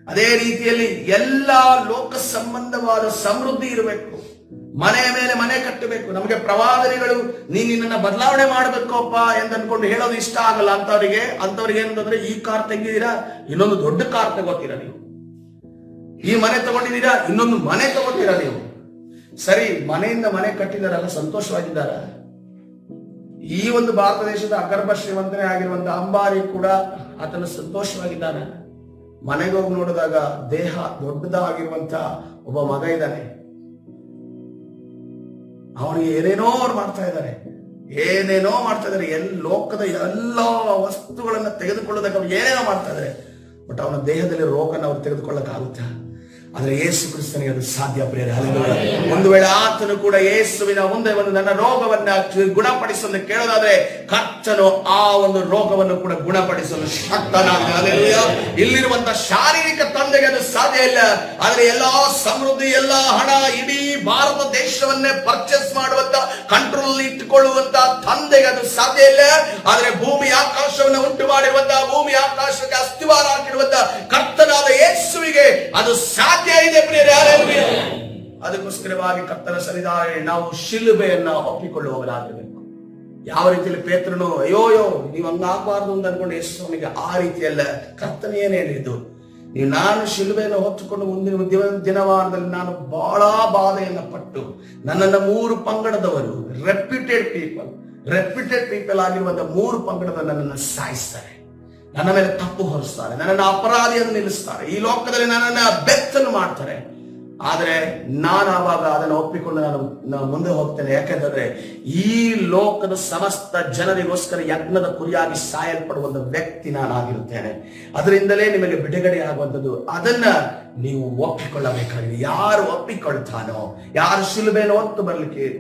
S1: ಅದೇ ರೀತಿಯಲ್ಲಿ ಎಲ್ಲಾ ಲೋಕ ಸಂಬಂಧವಾದ ಸಮೃದ್ಧಿ ಇರಬೇಕು, ಮನೆಯ ಮೇಲೆ ಮನೆ ಕಟ್ಟಬೇಕು. ನಮಗೆ ಪ್ರವಾದನೆಗಳು ನಿನ್ನನ್ನ ಬದಲಾವಣೆ ಮಾಡಬೇಕಪ್ಪ ಎಂದು ಅನ್ಕೊಂಡು ಹೇಳೋದು ಇಷ್ಟ ಆಗಲ್ಲ ಅಂತವ್ರಿಗೆ ಏನಂತಂದ್ರೆ, ಈ ಕಾರ್ ತೆಗಿದೀರಾ, ಇನ್ನೊಂದು ದೊಡ್ಡ ಕಾರ್ ತಗೋತೀರಾ ನೀವು, ಈ ಮನೆ ತಗೊಂಡಿದ್ದೀರಾ, ಇನ್ನೊಂದು ಮನೆ ತಗೋತೀರಾ ನೀವು. ಸರಿ, ಮನೆಯಿಂದ ಮನೆ ಕಟ್ಟಿದಾರಲ್ಲ, ಸಂತೋಷವಾಗಿದ್ದಾರ? ಈ ಒಂದು ಭಾರತ ದೇಶದ ಅಗರ್ಭ ಶ್ರೀಮಂತನೇ ಆಗಿರುವಂತ ಅಂಬಾರಿ ಕೂಡ ಆತನ ಸಂತೋಷವಾಗಿದ್ದಾನೆ. ಮನೆಗೆ ಹೋಗಿ ನೋಡಿದಾಗ ದೇಹ ದೊಡ್ಡದಾಗಿರುವಂತ ಒಬ್ಬ ಮಗ ಇದ್ದಾನೆ, ಅವನಿಗೆ ಏನೇನೋ ಅವ್ರು ಮಾಡ್ತಾ ಇದ್ದಾರೆ, ಲೋಕದ ಎಲ್ಲ ವಸ್ತುಗಳನ್ನ ತೆಗೆದುಕೊಳ್ಳೋದಕ್ಕೆ ಅವ್ರು ಏನೇನೋ ಮಾಡ್ತಾ ಇದ್ದಾರೆ. ಬಟ್ ಅವನ ದೇಹದಲ್ಲಿ ರೋಗನ ಅವ್ರು ತೆಗೆದುಕೊಳ್ಳಕ್ಕಾಗುತ್ತಾ? ಆದ್ರೆ ಯೇಸು ಕ್ರಿಸ್ತನಿಗೆ ಅದು ಸಾಧ್ಯ. ಪ್ರಿಯರೇ, ಒಂದು ವೇಳೆ ಆತನು ಕೂಡ ಯೇಸುವಿನ ಮುಂದೆ ಒಂದು ನನ್ನ ರೋಗವನ್ನ ಗುಣಪಡಿಸಲು ಕೇಳೋದಾದ್ರೆ, ಕರ್ತನು ಆ ಒಂದು ರೋಗವನ್ನು ಕೂಡ ಗುಣಪಡಿಸಲು ಶಕ್ತನಾದ. ಇಲ್ಲಿರುವಂತ ಶಾರೀರಿಕ ತಂದೆಗೆ ಅದು ಸಾಧ್ಯ ಇಲ್ಲ. ಆದ್ರೆ ಎಲ್ಲಾ ಸಮೃದ್ಧಿ, ಎಲ್ಲಾ ಹಣ, ಇಡೀ ಭಾರತ ದೇಶವನ್ನೇ ಪರ್ಚೇಸ್ ಮಾಡುವಂತ, ಕಂಟ್ರೋಲ್ ಇಟ್ಟುಕೊಳ್ಳುವಂತ ತಂದೆಗೆ ಅದು ಸಾಧ್ಯ ಇಲ್ಲ. ಆದ್ರೆ ಭೂಮಿ ಆಕಾಶವನ್ನು ಉಂಟು ಮಾಡಿರುವಂತ, ಭೂಮಿ ಆಕಾಶಕ್ಕೆ ಅಸ್ತಿವಾರ ಹಾಕಿರುವಂತ ಕರ್ತನಾದ ಯೇಸುವಿಗೆ ಅದು ಸಾಧ್ಯ ಇದೆ. ಪ್ರಿಯರೇ, ಅದಕ್ಕೋಸ್ಕರವಾಗಿ ಕರ್ತನ ಸನ್ನಿಧಾನದಲ್ಲಿ ನಾವು ಶಿಲುಬೆಯನ್ನ ಒಪ್ಪಿಕೊಳ್ಳುವವರಾಗಬೇಕು. ಯಾವ ರೀತಿಯಲ್ಲಿ ಪೇತ್ರನು ಅಯ್ಯೋ ನೀವು ಹಂಗಾಗಬಾರ್ದು ಅಂತ ಅನ್ಕೊಂಡು ಯೇಸುವಿಗೆ ಆ ರೀತಿಯಲ್ಲ. ಕರ್ತನ ಏನ್ ಹೇಳಿದ್ದು, ನಾನು ಶಿಲುಬೆಯನ್ನು ಹೊತ್ತುಕೊಂಡು ಮುಂದಿನ ದಿನವಾರದಲ್ಲಿ ನಾನು ಬಹಳ ಬಾಧೆಯನ್ನು ಪಟ್ಟು ನನ್ನನ್ನು 3 ಪಂಗಡದವರು, ರೆಪ್ಯೂಟೆಡ್ ಪೀಪಲ್ ಆಗಿರುವಂತ 3 ಪಂಗಡದ ನನ್ನನ್ನು ಸಾಯಿಸ್ತಾರೆ. ನನ್ನ ಮೇಲೆ ತಪ್ಪು ಹೊರಿಸ್ತಾರೆ, ನನ್ನನ್ನು ಅಪರಾಧಿಯನ್ನು ನಿಲ್ಲಿಸ್ತಾರೆ, ಈ ಲೋಕದಲ್ಲಿ ನನ್ನನ್ನು ಬೆತ್ತಲು ಮಾಡ್ತಾರೆ. ಆದರೆ ನಾನು ಆವಾಗ ಅದನ್ನು ಒಪ್ಪಿಕೊಂಡು ನಾನು ಮುಂದೆ ಹೋಗ್ತೇನೆ. ಯಾಕೆಂತಂದ್ರೆ ಈ ಲೋಕದ ಸಮಸ್ತ ಜನರಿಗೋಸ್ಕರ ಯಜ್ಞದ ಕುರಿಯಾಗಿ ಸಾಯಲ್ಪಡುವಂತ ವ್ಯಕ್ತಿ ನಾನಾಗಿರುತ್ತೇನೆ. ಅದರಿಂದಲೇ ನಿಮಗೆ ಬಿಡುಗಡೆ ಆಗುವಂಥದ್ದು. ಅದನ್ನ ನೀವು ಒಪ್ಪಿಕೊಳ್ಳಬೇಕಾಗಿದೆ. ಯಾರು ಒಪ್ಪಿಕೊಳ್ತಾನೋ, ಯಾರು ಶಿಲುಬೆಯನ್ನು ಹೊತ್ತು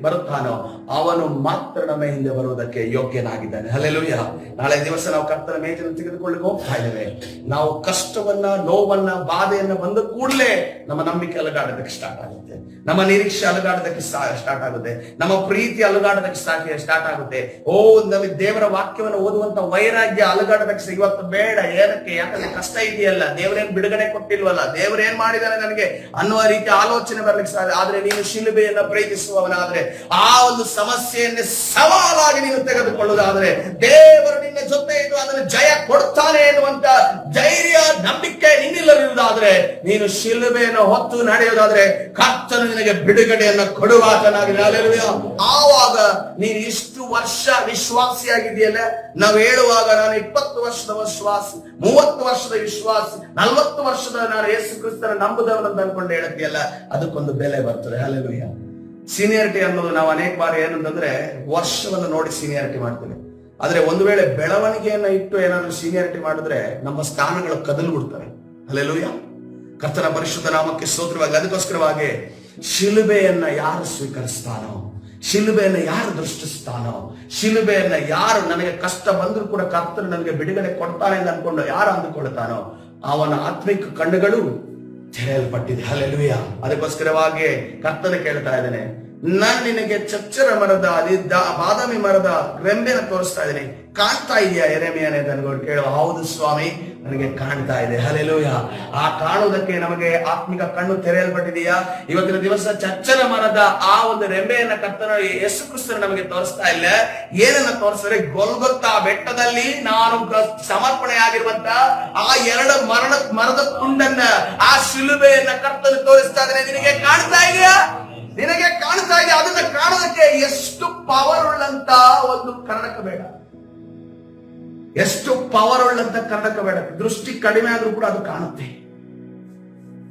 S1: ಬರುತ್ತಾನೋ ಅವನು ಮಾತ್ರ ನಮ್ಮ ಹಿಂದೆ ಬರುವುದಕ್ಕೆ ಯೋಗ್ಯನಾಗಿದ್ದಾನೆ. ಹಲ್ಲೆಲೂಯಾ. ನಾಳೆ ದಿವಸ ನಾವು ಕರ್ತನ ಮೇಜನ್ನು ತೆಗೆದುಕೊಳ್ಳಿ ಹೋಗ್ತಾ ಇದ್ದೇವೆ. ನಾವು ಕಷ್ಟವನ್ನ, ನೋವನ್ನ, ಬಾಧೆಯನ್ನ ಬಂದ ಕೂಡಲೇ ನಮ್ಮ ನಂಬಿಕೆ ಅಲುಗಾಡೋದಕ್ಕೆ ಸ್ಟಾರ್ಟ್ ಆಗುತ್ತೆ, ನಮ್ಮ ನಿರೀಕ್ಷೆ ಅಲುಗಾಡೋದಕ್ಕೆ ಸ್ಟಾರ್ಟ್ ಆಗುತ್ತೆ, ನಮ್ಮ ಪ್ರೀತಿ ಅಲುಗಾಡೋದಕ್ಕೆ ಸ್ಟಾರ್ಟ್ ಆಗುತ್ತೆ. ನಮಗೆ ದೇವರ ವಾಕ್ಯವನ್ನು ಓದುವಂತ ವೈರಾಗ್ಯ ಅಲುಗಾಡೋದಕ್ಕೆ ಇವತ್ತು ಬೇಡ. ಏನಕ್ಕೆ? ಯಾಕಂದ್ರೆ ಕಷ್ಟ ಇದೆಯಲ್ಲ, ದೇವರೇನ್ ಬಿಡುಗಡೆ ಕೊಟ್ಟಿಲ್ವಲ್ಲ, ದೇವರೇನ್ ಮಾಡಿದಾರೆ ನನಗೆ ಅನ್ನುವ ರೀತಿ ಆಲೋಚನೆ ಬರ್ಲಿಕ್ಕೆ ಸಾಧ್ಯ. ಆದ್ರೆ ನೀನು ಶಿಲುಬೆಯನ್ನ ಪ್ರೀತಿಸುವವನಾದ್ರೆ, ಆ ಒಂದು ಸಮಸ್ಯೆಯನ್ನೇ ಸವಾಲಾಗಿ ನೀನು ತೆಗೆದುಕೊಳ್ಳುವುದಾದ್ರೆ, ದೇವರು ನಿನ್ನ ಜೊತೆ ಇದ್ದು ಅದನ್ನು ಜಯ ಕೊಡ್ತಾನೆ ಎನ್ನುವಂತ ಧೈರ್ಯ, ನಂಬಿಕೆ ನಿನ್ನಿಲ್ಲದಿರುವುದಾದ್ರೆ, ನೀನು ಶಿಲುಬೆಯನ್ನು ಹೊತ್ತು ನಡೆಯುವುದಾದ್ರೆ ಕರ್ತನು ನಿನಗೆ ಬಿಡುಗಡೆಯನ್ನು ಕೊಡುವಾತನಾಗಿದೆ. ಹಲ್ಲೆಲೂಯಾ. ಆವಾಗ ನೀನು ಇಷ್ಟು ವರ್ಷ ವಿಶ್ವಾಸಿಯಾಗಿದೆಯಲ್ಲ, ನಾವು ಹೇಳುವಾಗ ನಾನು 20 ವರ್ಷದ ವಿಶ್ವಾಸಿ, 30 ವರ್ಷದ ವಿಶ್ವಾಸಿ, 40 ವರ್ಷದ ನಾನು ಯೇಸು ಕ್ರಿಸ್ತನ ನಂಬುದವನಂತ ಅನ್ಕೊಂಡು ಹೇಳುತ್ತೀಯಲ್ಲ, ಅದಕ್ಕೊಂದು ಬೆಲೆ ಬರ್ತದೆ. ಹಲ್ಲೆಲೂಯಾ. ಸೀನಿಯರಿಟಿ ಅನ್ನೋದು ನಾವು ಅನೇಕ ಬಾರಿ ಏನಂತಂದ್ರೆ ವರ್ಷವನ್ನು ನೋಡಿ ಸೀನಿಯರಿಟಿ ಮಾಡ್ತೇವೆ. ಆದ್ರೆ ಒಂದು ವೇಳೆ ಬೆಳವಣಿಗೆಯನ್ನ ಇಟ್ಟು ಏನಾದ್ರೂ ಸೀನಿಯರಿಟಿ ಮಾಡಿದ್ರೆ ನಮ್ಮ ಸ್ಥಾನಗಳು ಕದಲು ಬಿಡ್ತವೆ. ಹಲ್ಲೆಲೂಯಾ. ಕರ್ತನ ಪರಿಶುದ್ಧ ನಾಮಕ್ಕೆ ಸ್ತೋತ್ರವಾಗಿ. ಅದಕ್ಕೋಸ್ಕರವಾಗಿ ಶಿಲುಬೆಯನ್ನ ಯಾರು ಸ್ವೀಕರಿಸ್ತಾನೋ, ಶಿಲುಬೆಯನ್ನ ಯಾರು ದೃಷ್ಟಿಸ್ತಾನೋ, ಶಿಲುಬೆಯನ್ನ ಯಾರು ನನಗೆ ಕಷ್ಟ ಬಂದರೂ ಕೂಡ ಕರ್ತನು ನನಗೆ ಬಿಡುಗಡೆ ಕೊಡ್ತಾನೆ ಅಂತ ಅನ್ಕೊಂಡು ಯಾರು ಅಂದುಕೊಳ್ತಾನೋ ಅವನ ಆತ್ಮಿಕ ಕಣ್ಣುಗಳು ತೆರೆಯಲ್ಪಟ್ಟಿದೆ. ಹಲ್ಲೆಲೂಯಾ. ಅದಕ್ಕೋಸ್ಕರವಾಗಿ ಕರ್ತನ ಕೇಳ್ತಾ ಇದ್ದೇನೆ, ನಾನ್ ನಿನಗೆ ಚಚ್ಚರ ಮರದ, ಬಾದಾಮಿ ಮರದ ರೆಂಬೆನ ತೋರಿಸ್ತಾ ಇದ್ದೇನೆ, ಕಾಣ್ತಾ ಇದೆಯಾ ಎರೆಮೀಯನೇ ಅನ್ಕೊಂಡು ಕೇಳುವ. ಹೌದು ಸ್ವಾಮಿ, ನನಗೆ ಕಾಣ್ತಾ ಇದೆ. ಹಲ್ಲೆಲೂಯಾ. ಆ ಕಾಣುವುದಕ್ಕೆ ನಮಗೆ ಆತ್ಮಿಕ ಕಣ್ಣು ತೆರೆಯಲ್ಪಟ್ಟಿದೆಯಾ? ಇವತ್ತಿನ ದಿವಸ ಚಚ್ಚರ ಮರದ ಆ ಒಂದು ರೆಂಬೆಯನ್ನ ಕರ್ತನ ಯೇಸು ಕ್ರಿಸ್ತನು ನಮಗೆ ತೋರಿಸ್ತಾ ಇಲ್ಲ. ಏನನ್ನ ತೋರಿಸಿದ್ರೆ, ಗೊಲ್ಗೊತ್ತಾ ಬೆಟ್ಟದಲ್ಲಿ ನಾನು ಸಮರ್ಪಣೆಯಾಗಿರುವಂತ ಆ 2 ಮರದ ತುಂಡನ್ನ, ಆ ಶಿಲುಬೆಯನ್ನ ಕರ್ತನು ತೋರಿಸ್ತಾ ಇದ್ದಾನೆ. ನಿನಗೆ ಕಾಣ್ತಾ ಇದೆಯಾ? ನಿನಗೆ ಕಾಣ್ತಾ ಇದೆ. ಅದನ್ನ ಕಾಣೋದಕ್ಕೆ ಎಷ್ಟು ಪವರ್ ಉಳ್ಳಂತ ಒಂದು ಕನ್ನಡಕ ಬೇಡ, ಎಷ್ಟು ಪವರ್ ಉಳ್ಳಂತ ಕನ್ನಡಕ ಬೇಡ. ದೃಷ್ಟಿ ಕಡಿಮೆ ಆದ್ರೂ ಕೂಡ ಅದು ಕಾಣುತ್ತೆ.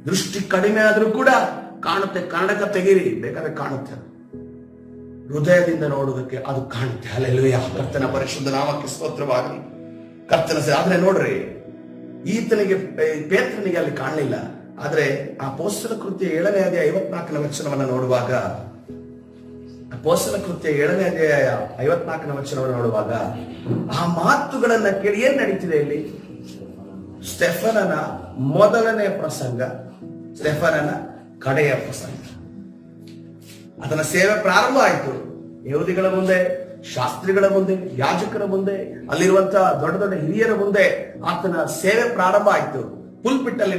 S1: ದೃಷ್ಟಿ ಕಡಿಮೆ ಆದ್ರೂ ಕೂಡ ಕಾಣುತ್ತೆ. ಕನ್ನಡಕ ತೆಗೀರಿ, ಬೇಕಾದ್ರೆ ಕಾಣುತ್ತೆ. ಹೃದಯದಿಂದ ನೋಡುವುದಕ್ಕೆ ಅದು ಕಾಣುತ್ತೆ. ಹಲ್ಲೆಲೂಯಾ. ಕರ್ತನ ಪರಿಶುದ್ಧ ನಾಮಕ್ಕೆ ಸ್ತೋತ್ರವಾಗಲಿ. ಕರ್ತನ ಆದ್ರೆ ನೋಡ್ರಿ, ಈತನಿಗೆ ಪೇತ್ರನಿಗೆ ಅಲ್ಲಿ ಕಾಣಲಿಲ್ಲ. ಆದ್ರೆ ಅಪೊಸ್ತಲ ಕೃತ್ಯ 7ನೇ ಅಧ್ಯಾಯ 54ನೇ ವಚನವನ್ನ ನೋಡುವಾಗ, ಅಪೊಸ್ತಲ ಕೃತ್ಯ 7ನೇ ಅಧ್ಯಾಯ 54ನೇ ವಚನವನ್ನು ನೋಡುವಾಗ ಆ ಮಾತುಗಳನ್ನ ಕೇಳಿ ಏನ್ ನಡೀತಿದೆ ಇಲ್ಲಿ? ಸ್ಟೆಫನನ ಮೊದಲನೇ ಪ್ರಸಂಗ, ಸ್ಟೆಫನನ ಕಡೆಯ ಪ್ರಸಂಗ. ಅದನ್ನ ಸೇವೆ ಪ್ರಾರಂಭ ಆಯ್ತು. ಯಹೂದಿಗಳ ಮುಂದೆ, ಶಾಸ್ತ್ರಿಗಳ ಮುಂದೆ, ಯಾಜಕರ ಮುಂದೆ, ಅಲ್ಲಿರುವಂತ ದೊಡ್ಡ ದೊಡ್ಡ ಹಿರಿಯರ ಮುಂದೆ ಆತನ ಸೇವೆ ಪ್ರಾರಂಭ ಆಯ್ತು. ಪುಲ್ಪಿಟ್ ಅಲ್ಲಿ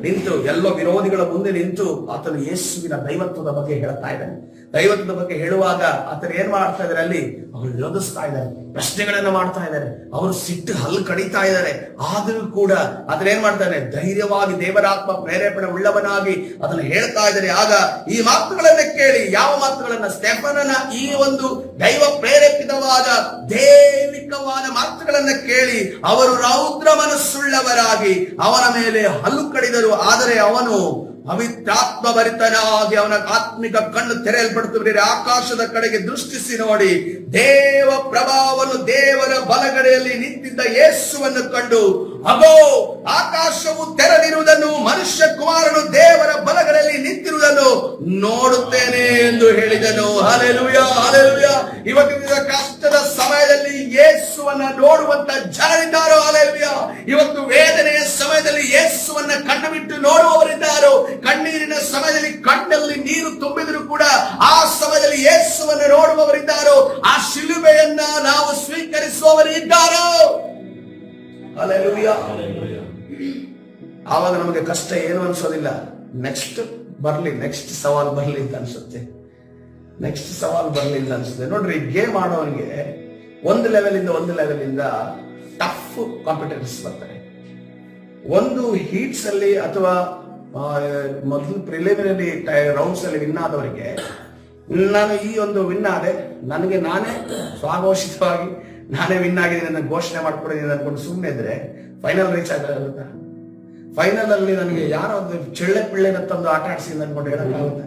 S1: ನಿಂತು ಎಲ್ಲ ವಿರೋಧಿಗಳ ಮುಂದೆ ನಿಂತು ಆತನು ಯೇಸುವಿನ ದೈವತ್ವದ ಬಗ್ಗೆ ಹೇಳ್ತಾ ಇದ್ದಾನೆ. ದೈವತ್ವದ ಬಗ್ಗೆ ಹೇಳುವಾಗ ಆತನು ಏನ್ ಮಾಡ್ತಾ ಇದ್ದಾರೆ? ಅಲ್ಲಿ ಅವರು ವಿರೋಧಿಸ್ತಾ ಇದ್ದಾರೆ, ಪ್ರಶ್ನೆಗಳನ್ನ ಮಾಡ್ತಾ ಇದ್ದಾರೆ, ಅವರು ಸಿಟ್ಟು ಹಲ್ಲು ಕಡಿತಾ ಇದ್ದಾರೆ. ಆದ್ರೂ ಕೂಡ ಅದನ್ನ ಏನ್ ಮಾಡ್ತಾನೆ? ಧೈರ್ಯವಾಗಿ ದೇವರಾತ್ಮ ಪ್ರೇರೇಪಣೆ ಉಳ್ಳವನಾಗಿ ಅದನ್ನ ಹೇಳ್ತಾ ಇದ್ದಾರೆ. ಆಗ ಈ ಮಾತುಗಳನ್ನ ಕೇಳಿ, ಯಾವ ಮಾತುಗಳನ್ನ? ಸ್ಟೆಫನನ ಈ ಒಂದು ದೈವ ಪ್ರೇರೇಪಿತವಾದ ದೈವಿಕವಾದ ಮಾತುಗಳನ್ನ ಕೇಳಿ ಅವರು ರೌದ್ರ ಮನಸ್ಸುಳ್ಳವರಾಗಿ ಅವನ ಮೇಲೆ ಹಲ್ಲು ಕಡಿದರು. ಆದರೆ ಅವನು ಪವಿತ್ರಾತ್ಮ ಭರಿತನಾಗಿ ಅವನ ಆತ್ಮಿಕ ಕಣ್ಣು ತೆರೆಯಲ್ಪಡುತ್ತದೆ. ಆಕಾಶದ ಕಡೆಗೆ ದೃಷ್ಟಿಸಿ ನೋಡಿ, ದೇವ ಪ್ರಭಾವವನ್ನು ದೇವರ ಬಲಗಡೆಯಲ್ಲಿ ನಿಂತಿದ್ದ ಯೇಸುವನ್ನು ಕಂಡು, ಅಗೋ ಆಕಾಶವು ತೆರೆದಿರುವುದನ್ನು, ಮನುಷ್ಯ ಕುಮಾರನು ದೇವರ ಬಲಗಡೆಯಲ್ಲಿ ನಿಂತಿರುವುದನ್ನು ನೋಡುತ್ತೇನೆ ಎಂದು ಹೇಳಿದನು. Hallelujah, hallelujah. ಇವತ್ತಿನ ಕಷ್ಟದ ಸಮಯದಲ್ಲಿ ಯೇಸುವನ್ನ ನೋಡುವಂತ ಜನರಿದ್ದಾರೋ? ಹಲ್ಲೆಲೂಯಾ. ಇವತ್ತು ವೇದನೆಯ ಸಮಯದಲ್ಲಿ ಯೇಸುವನ್ನ ಕಣ್ಣು ಬಿಟ್ಟು ನೋಡುವವರಿದ್ದಾರೋ? ಕಣ್ಣೀರಿನ ಸಮಯದಲ್ಲಿ ಕಣ್ಣಲ್ಲಿ ನೀರು ತುಂಬಿದ್ರು ಕೂಡ ಆ ಸಮಯದಲ್ಲಿ ಯೇಸುವನ್ನು ನೋಡುವವರಿದ್ದಾರೋ? ಆ ಶಿಲುಬೆಯನ್ನ ನಾವು ಸ್ವೀಕರಿಸುವವರು ಇದ್ದಾರೋ? ಹಲ್ಲೆಲೂಯಾ. ಆವಾಗ ನಮಗೆ ಕಷ್ಟ ಏನು ಅನ್ಸೋದಿಲ್ಲ. ನೆಕ್ಸ್ಟ್ ಸವಾಲ್ ಬರ್ಲಿ ಅಂತ ಅನ್ಸುತ್ತೆ. ನೆಕ್ಸ್ಟ್ ಸವಾಲ್ ಬರ್ಲಿ ಅಂತ ಅನ್ಸುತ್ತೆ. ನೋಡ್ರಿ, ಗೇಮ್ ಆಡೋನಿಗೆ ಒಂದು ಲೆವೆಲ್ ಇಂದ ಟಫ್ ಕಾಂಪಿಟೇಟರ್ಸ್ ಬರ್ತಾರೆ. ಒಂದು ಹೀಟ್ಸ್ ಅಲ್ಲಿ ಅಥವಾ ಮೊದಲು ಪ್ರಿಲಿಮಿನರಿ ರೌಂಡ್ಸ್ ಅಲ್ಲಿ ವಿನ್ ಆದವರಿಗೆ, ನಾನು ಈ ಒಂದು ವಿನ್ ಆದೆ, ನನಗೆ ನಾನೇ ಸ್ವಾಘೋಷಿತವಾಗಿ ನಾನೇ ವಿನ್ ಆಗಿದ್ದೀನಿ ಅಂತ ಘೋಷಣೆ ಮಾಡ್ಕೊಂಡಿದ್ದೀನಿ ಅನ್ಕೊಂಡು ಸುಮ್ಮನೆ ಇದ್ರೆ ಫೈನಲ್ ರೀಚ್ ಆಗಲ್ಲ. ಫೈನಲ್ ಅಲ್ಲಿ ನನಗೆ ಯಾರೋ ಒಂದು ಚೆಳ್ಳೆ ಪಿಳ್ಳೆನ ತಂದು ಆಟ ಆಡಿಸಿ ಅನ್ಕೊಂಡು ಹೇಳಕ್ಕಾಗುತ್ತೆ?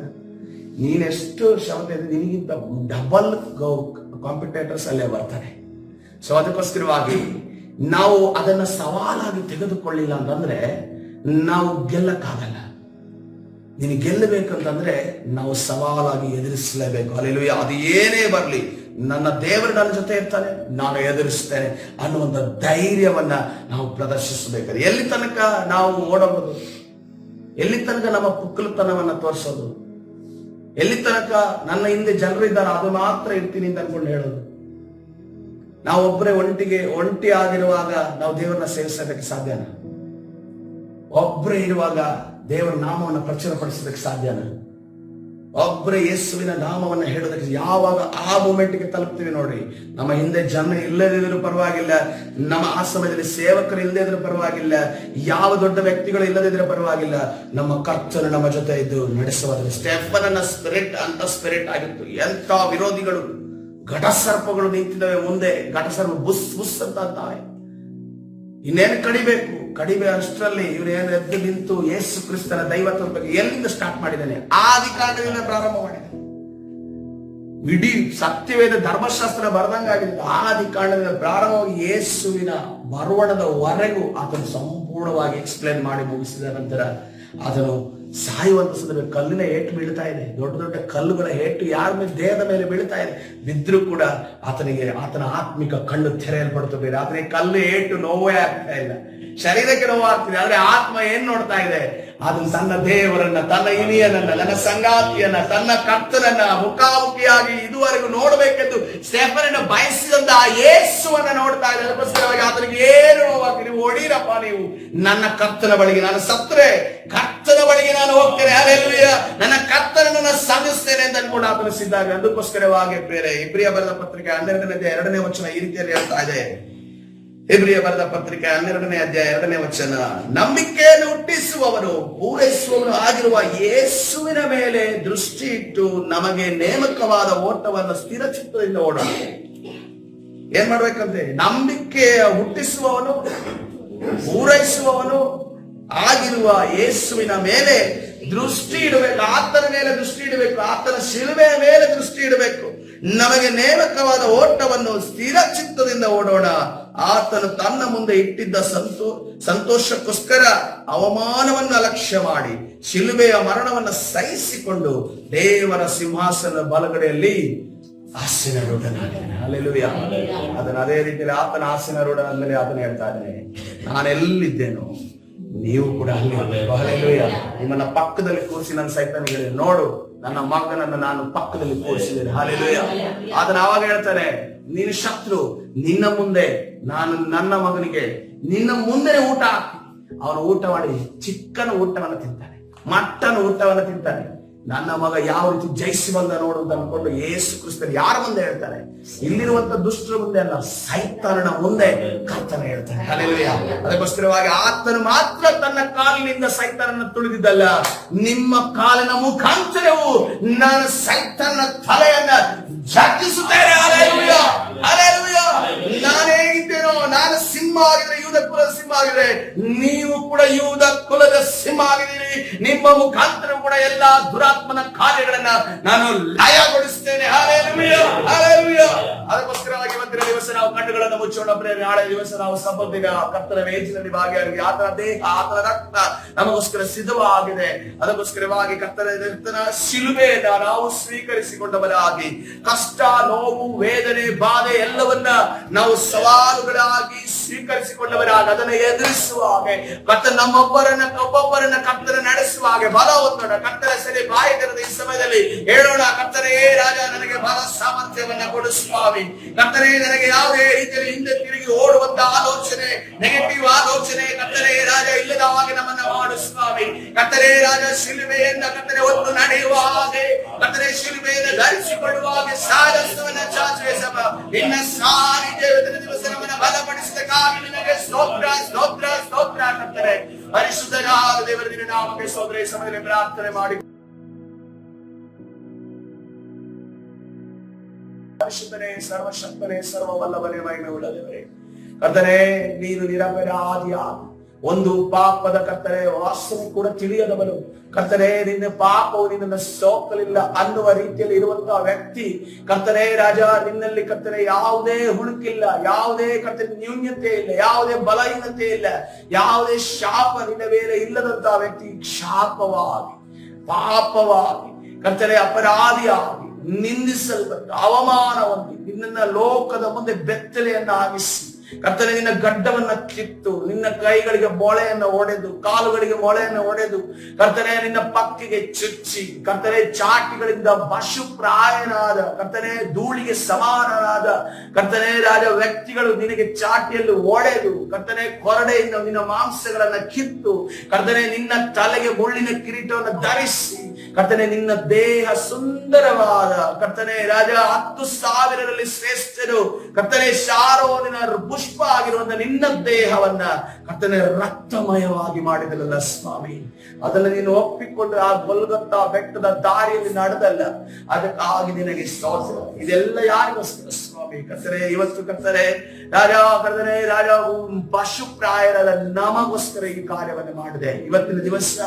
S1: ನೀನೆಷ್ಟು ಶ್ರಮತೆ ಇದೆ, ನಿನಗಿಂತ ಡಬಲ್ ಕಾಂಪಿಟೇಟರ್ಸ್ ಅಲ್ಲೇ ಬರ್ತಾರೆ. ಸೊ ಅದಕ್ಕೋಸ್ಕರವಾಗಿ ನಾವು ಅದನ್ನ ಸವಾಲಾಗಿ ತೆಗೆದುಕೊಳ್ಳಿಲ್ಲ ಅಂತಂದ್ರೆ ನಾವು ಗೆಲ್ಲಕ್ಕಾಗಲ್ಲ. ನಿನಗೆ ಗೆಲ್ಲಬೇಕಂತಂದ್ರೆ ನಾವು ಸವಾಲಾಗಿ ಎದುರಿಸಲೇಬೇಕು. ಹಲ್ಲೆಲೂಯಾ. ಅದು ಏನೇ ಬರಲಿ, ನನ್ನ ದೇವರು ನನ್ನ ಜೊತೆ ಇರ್ತಾನೆ, ನಾನು ಎದುರಿಸ್ತೇನೆ ಅನ್ನುವಂಥ ಧೈರ್ಯವನ್ನ ನಾವು ಪ್ರದರ್ಶಿಸಬೇಕು. ಎಲ್ಲಿ ತನಕ ನಾವು ಓಡೋದು, ಎಲ್ಲಿ ತನಕ ನಮ್ಮ ಪುಕ್ಕಲತನವನ್ನ ತೋರಿಸೋದು, ಎಲ್ಲಿ ತನಕ ನನ್ನ ಹಿಂದೆ ಜನರಿದ್ದಾರೆ ಅದು ಮಾತ್ರ ಇರ್ತೀನಿ ಅಂತ ಅನ್ಕೊಂಡು ಹೇಳೋದು. ನಾವು ಒಬ್ಬರೇ ಒಂಟಿ ಆಗಿರುವಾಗ ನಾವು ದೇವರನ್ನ ಸೇವಿಸೋದಕ್ಕೆ ಸಾಧ್ಯನ? ಒಬ್ಬರೇ ಇರುವಾಗ ದೇವರ ನಾಮವನ್ನು ಪ್ರಚುರಪಡಿಸೋದಕ್ಕೆ ಸಾಧ್ಯನ? ಒಬ್ಬರೇ ಯೇಸುವಿನ ನಾಮವನ್ನು ಹೇಳೋದಕ್ಕೆ ಯಾವಾಗ ಆ ಮೂಮೆಂಟ್ಗೆ ತಲುಪ್ತೀವಿ ನೋಡಿ, ನಮ್ಮ ಹಿಂದೆ ಜನ ಇಲ್ಲದಿದ್ರೂ ಪರವಾಗಿಲ್ಲ, ನಮ್ಮ ಆ ಸಮಯದಲ್ಲಿ ಸೇವಕರು ಇಲ್ಲದೇ ಇದ್ರೂ ಪರವಾಗಿಲ್ಲ, ಯಾವ ದೊಡ್ಡ ವ್ಯಕ್ತಿಗಳು ಇಲ್ಲದಿದ್ರೆ ಪರವಾಗಿಲ್ಲ, ನಮ್ಮ ಕರ್ತನು ನಮ್ಮ ಜೊತೆ ಇದ್ದು ನಡೆಸುವ ಸ್ಟೆಫನನ ಸ್ಪಿರಿಟ್ ಅಂತ ಸ್ಪಿರಿಟ್ ಆಗಿತ್ತು. ಎಂತ ವಿರೋಧಿಗಳು, ಘಟಸರ್ಪಗಳು ನಿಂತಿದ್ದಾವೆ ಮುಂದೆ, ಘಟಸರ್ಪ ಬುಸ್ ಬುಸ್ ಅಂತ ಅಂತಾವೆ. ಇನ್ನೇನು ಕಡಿಮೆ ಅಷ್ಟರಲ್ಲಿ ಇವ್ರು ಏನು ಎದ್ದು ನಿಂತು ಯೇಸು ಕ್ರಿಸ್ತನ ದೈವತ್ವದ ಬಗ್ಗೆ ಎಲ್ಲಿಂದ ಸ್ಟಾರ್ಟ್ ಮಾಡಿದ್ದಾನೆ? ಆದಿ ಕಾಂಡದಿಂದ ಪ್ರಾರಂಭ ಮಾಡಿದ್ದಾನೆ. ಇಡೀ ಸತ್ಯವೇದ ಧರ್ಮಶಾಸ್ತ್ರ ಬರೆದಂಗಾಗಿದೆ. ಆದಿ ಕಾಂಡದಿಂದ ಪ್ರಾರಂಭವಾಗಿ ಯೇಸುವಿನ ಬರುವಣದವರೆಗೂ ಆತನು ಸಂಪೂರ್ಣವಾಗಿ ಎಕ್ಸ್ಪ್ಲೇನ್ ಮಾಡಿ ಮುಗಿಸಿದ ನಂತರ ಆತನು ಸಾಯುವಂತ ಸಂದರ್ಭ ಕಲ್ಲಿನ ಏಟು ಬೀಳ್ತಾ ಇದೆ, ದೊಡ್ಡ ದೊಡ್ಡ ಕಲ್ಲುಗಳ ಏಟು ಯಾರ ಮೇಲೆ ದೇಹದ ಮೇಲೆ ಬೀಳ್ತಾ ಇದೆ. ಬಿದ್ರೂ ಕೂಡ ಆತನ ಆತ್ಮಿಕ ಕಣ್ಣು ತೆರೆಯಲ್ಪಡ್ತು. ಬೇರೆ ಆತನಿಗೆ ಕಲ್ಲು ಏಟು ನೋವೇ ಆಗ್ತಾ ಇಲ್ಲ, ಶರೀರಕ್ಕೆ ನೋವಾಗ್ತಿದೆ, ಆದ್ರೆ ಆತ್ಮ ಏನ್ ನೋಡ್ತಾ ಇದೆ? ಅದನ್ನು ತನ್ನ ದೇವರನ್ನ, ತನ್ನ ಇನಿಯನನ್ನ, ನನ್ನ ಸಂಗಾತಿಯನ್ನ, ತನ್ನ ಕರ್ತನನ್ನ ಮುಖಾಮುಖಿಯಾಗಿ ಇದುವರೆಗೂ ನೋಡ್ಬೇಕೆಂದು ಸ್ಟೆಫನನ್ನ ಬಯಸಿದಂತ ಆ ಯೇಸುವನ್ನ ನೋಡ್ತಾ ಇದೆ. ಅದಕ್ಕೋಸ್ಕರವಾಗಿ ಆತನಿಗೆ ಏನು ನೋವಾಗ್ತದೆ? ನೀವು ಹೊಡೀರಪ್ಪ, ನೀವು ನನ್ನ ಕರ್ತನ ಬಳಿಗೆ ನಾನು ಸತ್ತರೆ ಕರ್ತನ ಬಳಿಗೆ ನಾನು ಹೋಗ್ತೇನೆ, ಹಲ್ಲೆಲೂಯಾ, ನನ್ನ ಕರ್ತನನ್ನ ಸಾಧಿಸ್ತೇನೆ ಅಂತ ಅನ್ಕೊಂಡು ಆತನ ಸಿದ್ಧಾಗ. ಅದಕ್ಕೋಸ್ಕರವಾಗಿ ಬೇರೆ ಇಬ್ರಿಯ ಬರೆದ ಪತ್ರಿಕೆ 12ನೇ ಅಧ್ಯಾಯ 2ನೇ ವಚನ ಈ ರೀತಿಯಲ್ಲಿ ಹೇಳ್ತಾ ಇದೆ. ಇಬ್ರಿಯ ಬರೆದ ಪತ್ರಿಕೆ 12ನೇ ಅಧ್ಯಾಯ 2ನೇ ವಚನ, ನಂಬಿಕೆಯನ್ನು ಹುಟ್ಟಿಸುವವನು ಪೂರೈಸುವವನು ಆಗಿರುವ ಯೇಸುವಿನ ಮೇಲೆ ದೃಷ್ಟಿ ಇಟ್ಟು ನಮಗೆ ನೇಮಕವಾದ ಓಟವನ್ನು ಸ್ಥಿರ ಚಿತ್ತದಿಂದ ಓಡೋಣ. ಏನ್ ಮಾಡ್ಬೇಕಂತೆ? ನಂಬಿಕೆಯ ಹುಟ್ಟಿಸುವವನು ಪೂರೈಸುವವನು ಆಗಿರುವ ಯೇಸುವಿನ ಮೇಲೆ ದೃಷ್ಟಿ ಇಡಬೇಕು. ಆತನ ಮೇಲೆ ದೃಷ್ಟಿ ಇಡಬೇಕು, ಆತನ ಶಿಲುಬೆಯ ಮೇಲೆ ದೃಷ್ಟಿ ಇಡಬೇಕು. ನಮಗೆ ನೇಮಕವಾದ ಓಟವನ್ನು ಸ್ಥಿರ ಚಿತ್ತದಿಂದ ಓಡೋಣ. ಆತನು ತನ್ನ ಮುಂದೆ ಇಟ್ಟಿದ್ದ ಸಂತೋಷಕ್ಕೋಸ್ಕರ ಅವಮಾನವನ್ನು ಅಲಕ್ಷ್ಯ ಮಾಡಿ ಶಿಲುಬೆಯ ಮರಣವನ್ನು ಸಹಿಸಿಕೊಂಡು ದೇವರ ಸಿಂಹಾಸನ ಬಲಗಡೆಯಲ್ಲಿ ಆಸೀನರೂಢನಾಗಿದ್ದಾನೆ. ಹಲ್ಲೆಲೂಯಾ. ಅದನ್ನ ಅದೇ ರೀತಿಯಲ್ಲಿ ಆತನ ಆಸೀನರೂಢನಾದ್ಮೇಲೆ ಆತನ ಹೇಳ್ತಾ ಇದ್ದಾನೆ, ನಾನೆಲ್ಲಿದ್ದೇನೋ ನೀವು ಕೂಡ ಅಲ್ಲಿ ಇರಬೇಕು. ಹಲ್ಲೆಲೂಯಾ. ನಿಮ್ಮನ್ನ ಪಕ್ಕದಲ್ಲಿ ಕೂರಿಸಿ ನನ್ನ ಸೈತಾನಿಗೆ ನೋಡು, ನನ್ನ ಮಗನನ್ನು ನಾನು ಪಕ್ಕದಲ್ಲಿ ಕೂರಿಸಿದ್ದೇನೆ. ಹಲ್ಲೆಲೂಯಾ. ಅದನ್ನ ಆವಾಗ ಹೇಳ್ತಾನೆ, ನೀನು ಶತ್ರು, ನಿನ್ನ ಮುಂದೆ ನಾನು ನನ್ನ ಮಗನಿಗೆ ನಿನ್ನ ಮುಂದೆ ಊಟ ಹಾಕಿ ಅವನು ಊಟ ಮಾಡಿ ಚಿಕ್ಕನ ಊಟವನ್ನು ತಿಂತಾನೆ, ಮಟ್ಟನ ಊಟವನ್ನು ತಿಂತಾನೆ. ನನ್ನ ಮಗ ಯಾವ ರೀತಿ ಜಯಿಸಿ ಬಂದ ನೋಡು ಅಂತ ಅನ್ಕೊಂಡು ಯೇಸು ಕ್ರಿಸ್ತನು ಯಾರ ಮುಂದೆ ಹೇಳ್ತಾನೆ? ಇಲ್ಲಿರುವಂತ ದುಷ್ಟರ ಮುಂದೆ ಅಲ್ಲ, ಸೈತಾನನ ಮುಂದೆ ಕರ್ತನ ಹೇಳ್ತಾನೆ. ಹಲ್ಲೆಲೂಯಾ. ಅದಕ್ಕೋಸ್ಕರವಾಗಿ ಆತನು ಮಾತ್ರ ತನ್ನ ಕಾಲಿನಿಂದ ಸೈತಾನನ ತುಳಿದಿದ್ದಲ್ಲ, ನಿಮ್ಮ ಕಾಲಿನ ಮುಖಾಂತರವು ನಾನು ಸೈತಾನನ ತಲೆಯನ್ನ ಜಗ್ಗಿಸುತ್ತೇನೆ. ಹಲ್ಲೆಲೂಯಾ. ಹಲ್ಲೆಲೂಯಾ. ನಾನೇ ಇದ್ದೇನೋ, ನಾನು ಸಿಂಹ ಆಗಿದ್ರೆ, ಯೂದ ಕುಲದ ಸಿಂಹ ಆಗಿದ್ರೆ, ನೀವು ಕೂಡ ಯೂದ ಕುಲದ ಸಿಂಹ ಆಗಿದ್ದೀರಿ. ನಿಮ್ಮ ಮುಖಾಂತರ ಕೂಡ ಎಲ್ಲಾ ದುರಾತ್ಮನ ಕಾರ್ಯಗಳನ್ನ ನಾನು ಲಯಗೊಳಿಸ್ತೇನೆ. ಹಲ್ಲೆಲೂಯಾ. ಹಲ್ಲೆಲೂಯಾ. ಅದಕ್ಕೋಸ್ಕರವಾಗಿ ಇವತ್ತಿನ ದಿವಸ ನಾವು ಕಣ್ಣುಗಳನ್ನು ಮುಚ್ಚೋಣ ಪ್ರೇರೆ. ನಾಳೆ ದಿವಸ ನಾವು ಸಬ್ಬತ್ತಿನ ಕರ್ತನ ವೇದಿನಲ್ಲಿ ಭಾಗಿಯಾಗಿ ಆತನ ದೇಹ, ಆತನ ರಕ್ತ ನಮಗೋಸ್ಕರ ಸಿದ್ಧವಾಗಿದೆ. ಅದಕ್ಕೋಸ್ಕರವಾಗಿ ಕರ್ತನ ಶಿಲುಬೆಯನ್ನ ನಾವು ಸ್ವೀಕರಿಸಿಕೊಂಡವರಾಗಿ ಕಷ್ಟ, ನೋವು, ವೇದನೆ, ಬಾಧೆ ಎಲ್ಲವನ್ನ ನಾವು ಸವಾಲುಗಳಾಗಿ ಸ್ವೀಕರಿಸಿಕೊಂಡವರಾಗಿ ಅದನ್ನು ಎದುರಿಸುವ ಹಾಗೆ ಕರ್ತ ಒಬ್ಬೊಬ್ಬರನ್ನ ಕರ್ತನ ನಡೆಸುವ ಹಾಗೆ ಬಲ ಹೊಂದೋಣ. ಕರ್ತನ ಸರಿ ಬಾಯಿ ತೆರೆದ ಈ ಸಮಯದಲ್ಲಿ ಹೇಳೋಣ, ಕರ್ತನೇ ರಾಜ, ನನಗೆ ಬಲ ಸಾಮರ್ಥ್ಯವನ್ನ ಕೊಡು ಸ್ವಾಮಿ. ಕರ್ತನೇ, ನನಗೆ ಯಾವುದೇ ರೀತಿಯಲ್ಲಿ ಹಿಂದೆ ತಿರುಗಿ ಓಡುವಂತ ಆಲೋಚನೆ, ನೆಗೆಟಿವ್ ಆಲೋಚನೆ ಕರ್ತನೇ ರಾಜ ಇಲ್ಲದ ಹಾಗೆ ನಮ್ಮನ್ನ ಮಾಡು ಸ್ವಾಮಿ. ಕರ್ತನೇ ರಾಜ, ಶಿಲುಬೆಯಿಂದ ಕರ್ತನೆ ಹೊತ್ತು ನಡೆಯುವ ಹಾಗೆ, ಕರ್ತನೆ ಶಿಲುಬೆಯನ್ನು ಧರಿಸಿಕೊಳ್ಳುವ ಹಾಗೆ ಸಾಹಸವನ್ನ ಚಾಚುವೆ ಸಭ ಇನ್ನ ಸಾರಿದ್ದೇವೆ ದಿವಸ ನಮ್ಮನ್ನ ಬಲಪಡಿಸಿದಕ್ಕಾಗಿ ನಿನಗೆ ಸ್ತೋತ್ರ ಸ್ತೋತ್ರ ಸ್ತೋತ್ರ. ಕರ್ತನೆ ಪರಿಶುದ್ಧನಾದ ದೇವರ ನಿನ್ನ ನಾಮಕ್ಕೆ ಸ್ತೋತ್ರ. ಈ ಸಮಯದಲ್ಲಿ ಪ್ರಾರ್ಥನೆ ಮಾಡಿ ಪರಿಶುದ್ಧನೇ, ಸರ್ವಶಕ್ತನೇ, ಸರ್ವವಲ್ಲಭನೇ, ಮಹಿಮೆ ಉಳ್ಳ ದೇವರೇ, ಕರ್ತನೇ ನೀನು ನಿರಪರಾಧಿಯ ಒಂದು ಪಾಪದ ಕರ್ತನೆ ವಾಸನೆ ಕೂಡ ತಿಳಿಯದವನು ಕರ್ತನೆ, ನಿನ್ನ ಪಾಪವು ನಿನ್ನನ್ನು ಸೋಕಲಿಲ್ಲ ಅನ್ನುವ ರೀತಿಯಲ್ಲಿ ಇರುವಂತಹ ವ್ಯಕ್ತಿ ಕರ್ತನೆ ರಾಜ, ನಿನ್ನಲ್ಲಿ ಕರ್ತನೆ ಯಾವುದೇ ಹುಡುಕಿಲ್ಲ, ಯಾವುದೇ ಕರ್ತನೆ ನ್ಯೂನ್ಯತೆ ಇಲ್ಲ, ಯಾವುದೇ ಬಲಹೀನತೆ ಇಲ್ಲ, ಯಾವುದೇ ಶಾಪ ನಿನ್ನ ಮೇಲೆ ಇಲ್ಲದಂತಹ ವ್ಯಕ್ತಿ ಶಾಪವಾಗಿ ಪಾಪವಾಗಿ ಕರ್ತನೆ ಅಪರಾಧಿಯಾಗಿ ನಿಂದಿಸಲ್ಪಟ್ಟು ಅವಮಾನ ಹೊಂದಿ ನಿನ್ನನ್ನ ಲೋಕದ ಮುಂದೆ ಬೆತ್ತಲೆಯನ್ನಾಗಿಸಿ ಕರ್ತನೆ ನಿನ್ನ ಗಡ್ಡವನ್ನ ಕಿತ್ತು ನಿನ್ನ ಕೈಗಳಿಗೆ ಮೊಳೆಯನ್ನು ಒಡೆದು ಕಾಲುಗಳಿಗೆ ಮೊಳೆಯನ್ನು ಒಡೆದು ಕರ್ತನೆ ನಿನ್ನ ಪಕ್ಕಿಗೆ ಚುಚ್ಚಿ ಕರ್ತನೆ ಚಾಟಿಗಳಿಂದ ಪಶುಪ್ರಾಯನಾದ ಕರ್ತನೆ ಧೂಳಿಗೆ ಸಮಾನನಾದ ಕರ್ತನೆ ರಾಜ ವ್ಯಕ್ತಿಗಳು ನಿನಗೆ ಚಾಟಿಯಲ್ಲಿ ಒಡೆದು ಕರ್ತನೆ ಕೊರಡೆಯಿಂದ ನಿನ್ನ ಮಾಂಸಗಳನ್ನ ಕಿತ್ತು ಕರ್ತನೆ ನಿನ್ನ ತಲೆಗೆ ಮುಳ್ಳಿನ ಕಿರೀಟವನ್ನು ಧರಿಸಿ ಕರ್ತನೆ ನಿನ್ನ ದೇಹ ಸುಂದರವಾದ ಕರ್ತನೆ ರಾಜ 10,000ರಲ್ಲಿ ಶ್ರೇಷ್ಠರು ಕರ್ತನೆ ಶಾರೋನಿನ ಪುಷ್ಪ ಆಗಿರುವಂತ ನಿನ್ನ ದೇಹವನ್ನ ಕರ್ತನೆ ರಕ್ತಮಯವಾಗಿ ಮಾಡಿದಲ್ಲ ಸ್ವಾಮಿ. ಅದನ್ನ ನೀನು ಒಪ್ಪಿಕೊಂಡು ಆ ಗೊಲ್ಗೊತ್ತಾ ಬೆಟ್ಟದ ದಾರಿಯಲ್ಲಿ ನಡೆದಲ್ಲ, ಅದಕ್ಕಾಗಿ ನಿನಗೆ ಸ್ತೋತ್ರ. ಇದೆಲ್ಲ ಯಾರಿಗೋಸ್ಕರ ಸ್ವಾಮಿ ಕರ್ತನೆ? ಇವತ್ತು ಕರ್ತನೆ ರಾಜ ಕರ್ತನೆ ರಾಜ ಪಶುಪ್ರಾಯರಾದ ನಮಗೋಸ್ಕರ ಈ ಕಾರ್ಯವನ್ನು ಮಾಡಿದೆ. ಇವತ್ತಿನ ದಿವಸ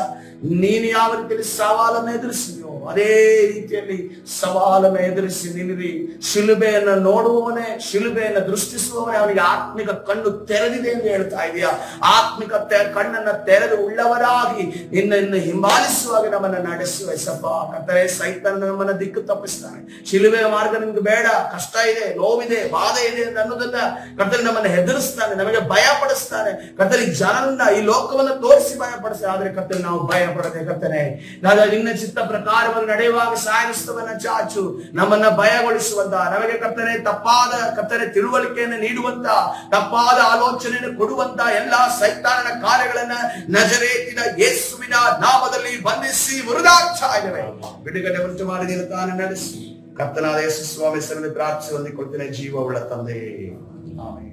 S1: ನೀನು ಯಾವ ರೀತಿಯಲ್ಲಿ ಸವಾಲನ್ನು ಎದುರಿಸಿದೆಯೋ ಅದೇ ರೀತಿಯಲ್ಲಿ ಸವಾಲನ್ನು ಎದುರಿಸಿ ನಿಲ್ಲಿರಿ. ಶಿಲುಬೆಯನ್ನು ನೋಡುವವನೇ, ಶಿಲುಬೆಯನ್ನು ದೃಷ್ಟಿಸುವವನೇ, ಅವನಿಗೆ ಆತ್ಮಿಕ ಕಣ್ಣು ತೆರೆದಿದೆ ಎಂದು ಹೇಳ್ತಾ ಇದೆಯಾ? ಆತ್ಮಿಕ ಕಣ್ಣನ್ನ ತೆರೆದು ಉಳ್ಳವರಾಗಿ ನಿನ್ನನ್ನು ಹಿಂಬಾಲಿಸುವಾಗ ನಮ್ಮನ್ನ ನಡೆಸುವ ಸಪ್ಪ ಕರ್ತನೆ. ಸೈತಾನ ನಮ್ಮನ್ನ ದಿಕ್ಕು ತಪ್ಪಿಸ್ತಾನೆ. ಶಿಲುಬೆಯ ಮಾರ್ಗ ನಿಮ್ಗೆ ಬೇಡ, ಕಷ್ಟ ಇದೆ, ನೋವಿದೆ, ಬಾಧೆ ಇದೆ ಅಂತ ಅನ್ನೋದನ್ನ ಕರ್ತನೆ ನಮ್ಮನ್ನ ಹೆದರಿಸ್ತಾನೆ, ನಮಗೆ ಭಯ ಪಡಿಸ್ತಾನೆ. ಕರ್ತನೆ ಜನರನ್ನ ಈ ಲೋಕವನ್ನ ತೋರಿಸಿ ಭಯ ಪಡಿಸ್ತಾನೆ. ಆದ್ರೆ ಕರ್ತನೆ ನಾವು ಭಯ ಪಡದೆ ಕರ್ತನೆ ನಿನ್ನ ಚಿತ್ತ ಪ್ರಕಾರವನ್ನು ನಡೆಯುವಾಗ ಸಾಯಸ್ತವನ್ನ ಚಾಚು ನಮ್ಮನ್ನ ಭಯಗೊಳಿಸುವಂತ, ನಮಗೆ ಕರ್ತನೆ ತಪ್ಪಾದ ಕರ್ತನೆ ತಿಳುವಳಿಕೆಯನ್ನು ನೀಡುವಂತ, ತಪ್ಪಾದ ಆಲೋಚನೆಯನ್ನು ಕೊಡುವಂತ ಎಲ್ಲಾ ಸೈತಾನನ ಕಾರ್ಯಗಳನ್ನ ನಜರೇತಿನ ಯೇಸುವಿನ ನಾಮದಲ್ಲಿ ಬಂಧಿಸಿ ಮುರಿದಾಗ್ತಾ ಇದ್ದೇವೆ. ಬಿಡುಗಡೆ ಉಂಟು ಮಾಡಿ ನೀನು ತಾನು ನಡೆಸಿ ಕರ್ತನಾದ ಯೇಸು ಸ್ವಾಮಿ ಹೆಸರಲ್ಲಿ ಪ್ರಾರ್ಥನೆ ಹೊಂದಿಕೊಳ್ತೇನೆ. ಜೀವ ಉಳ್ಳ ತಂದೆ, ಆಮೆನ್.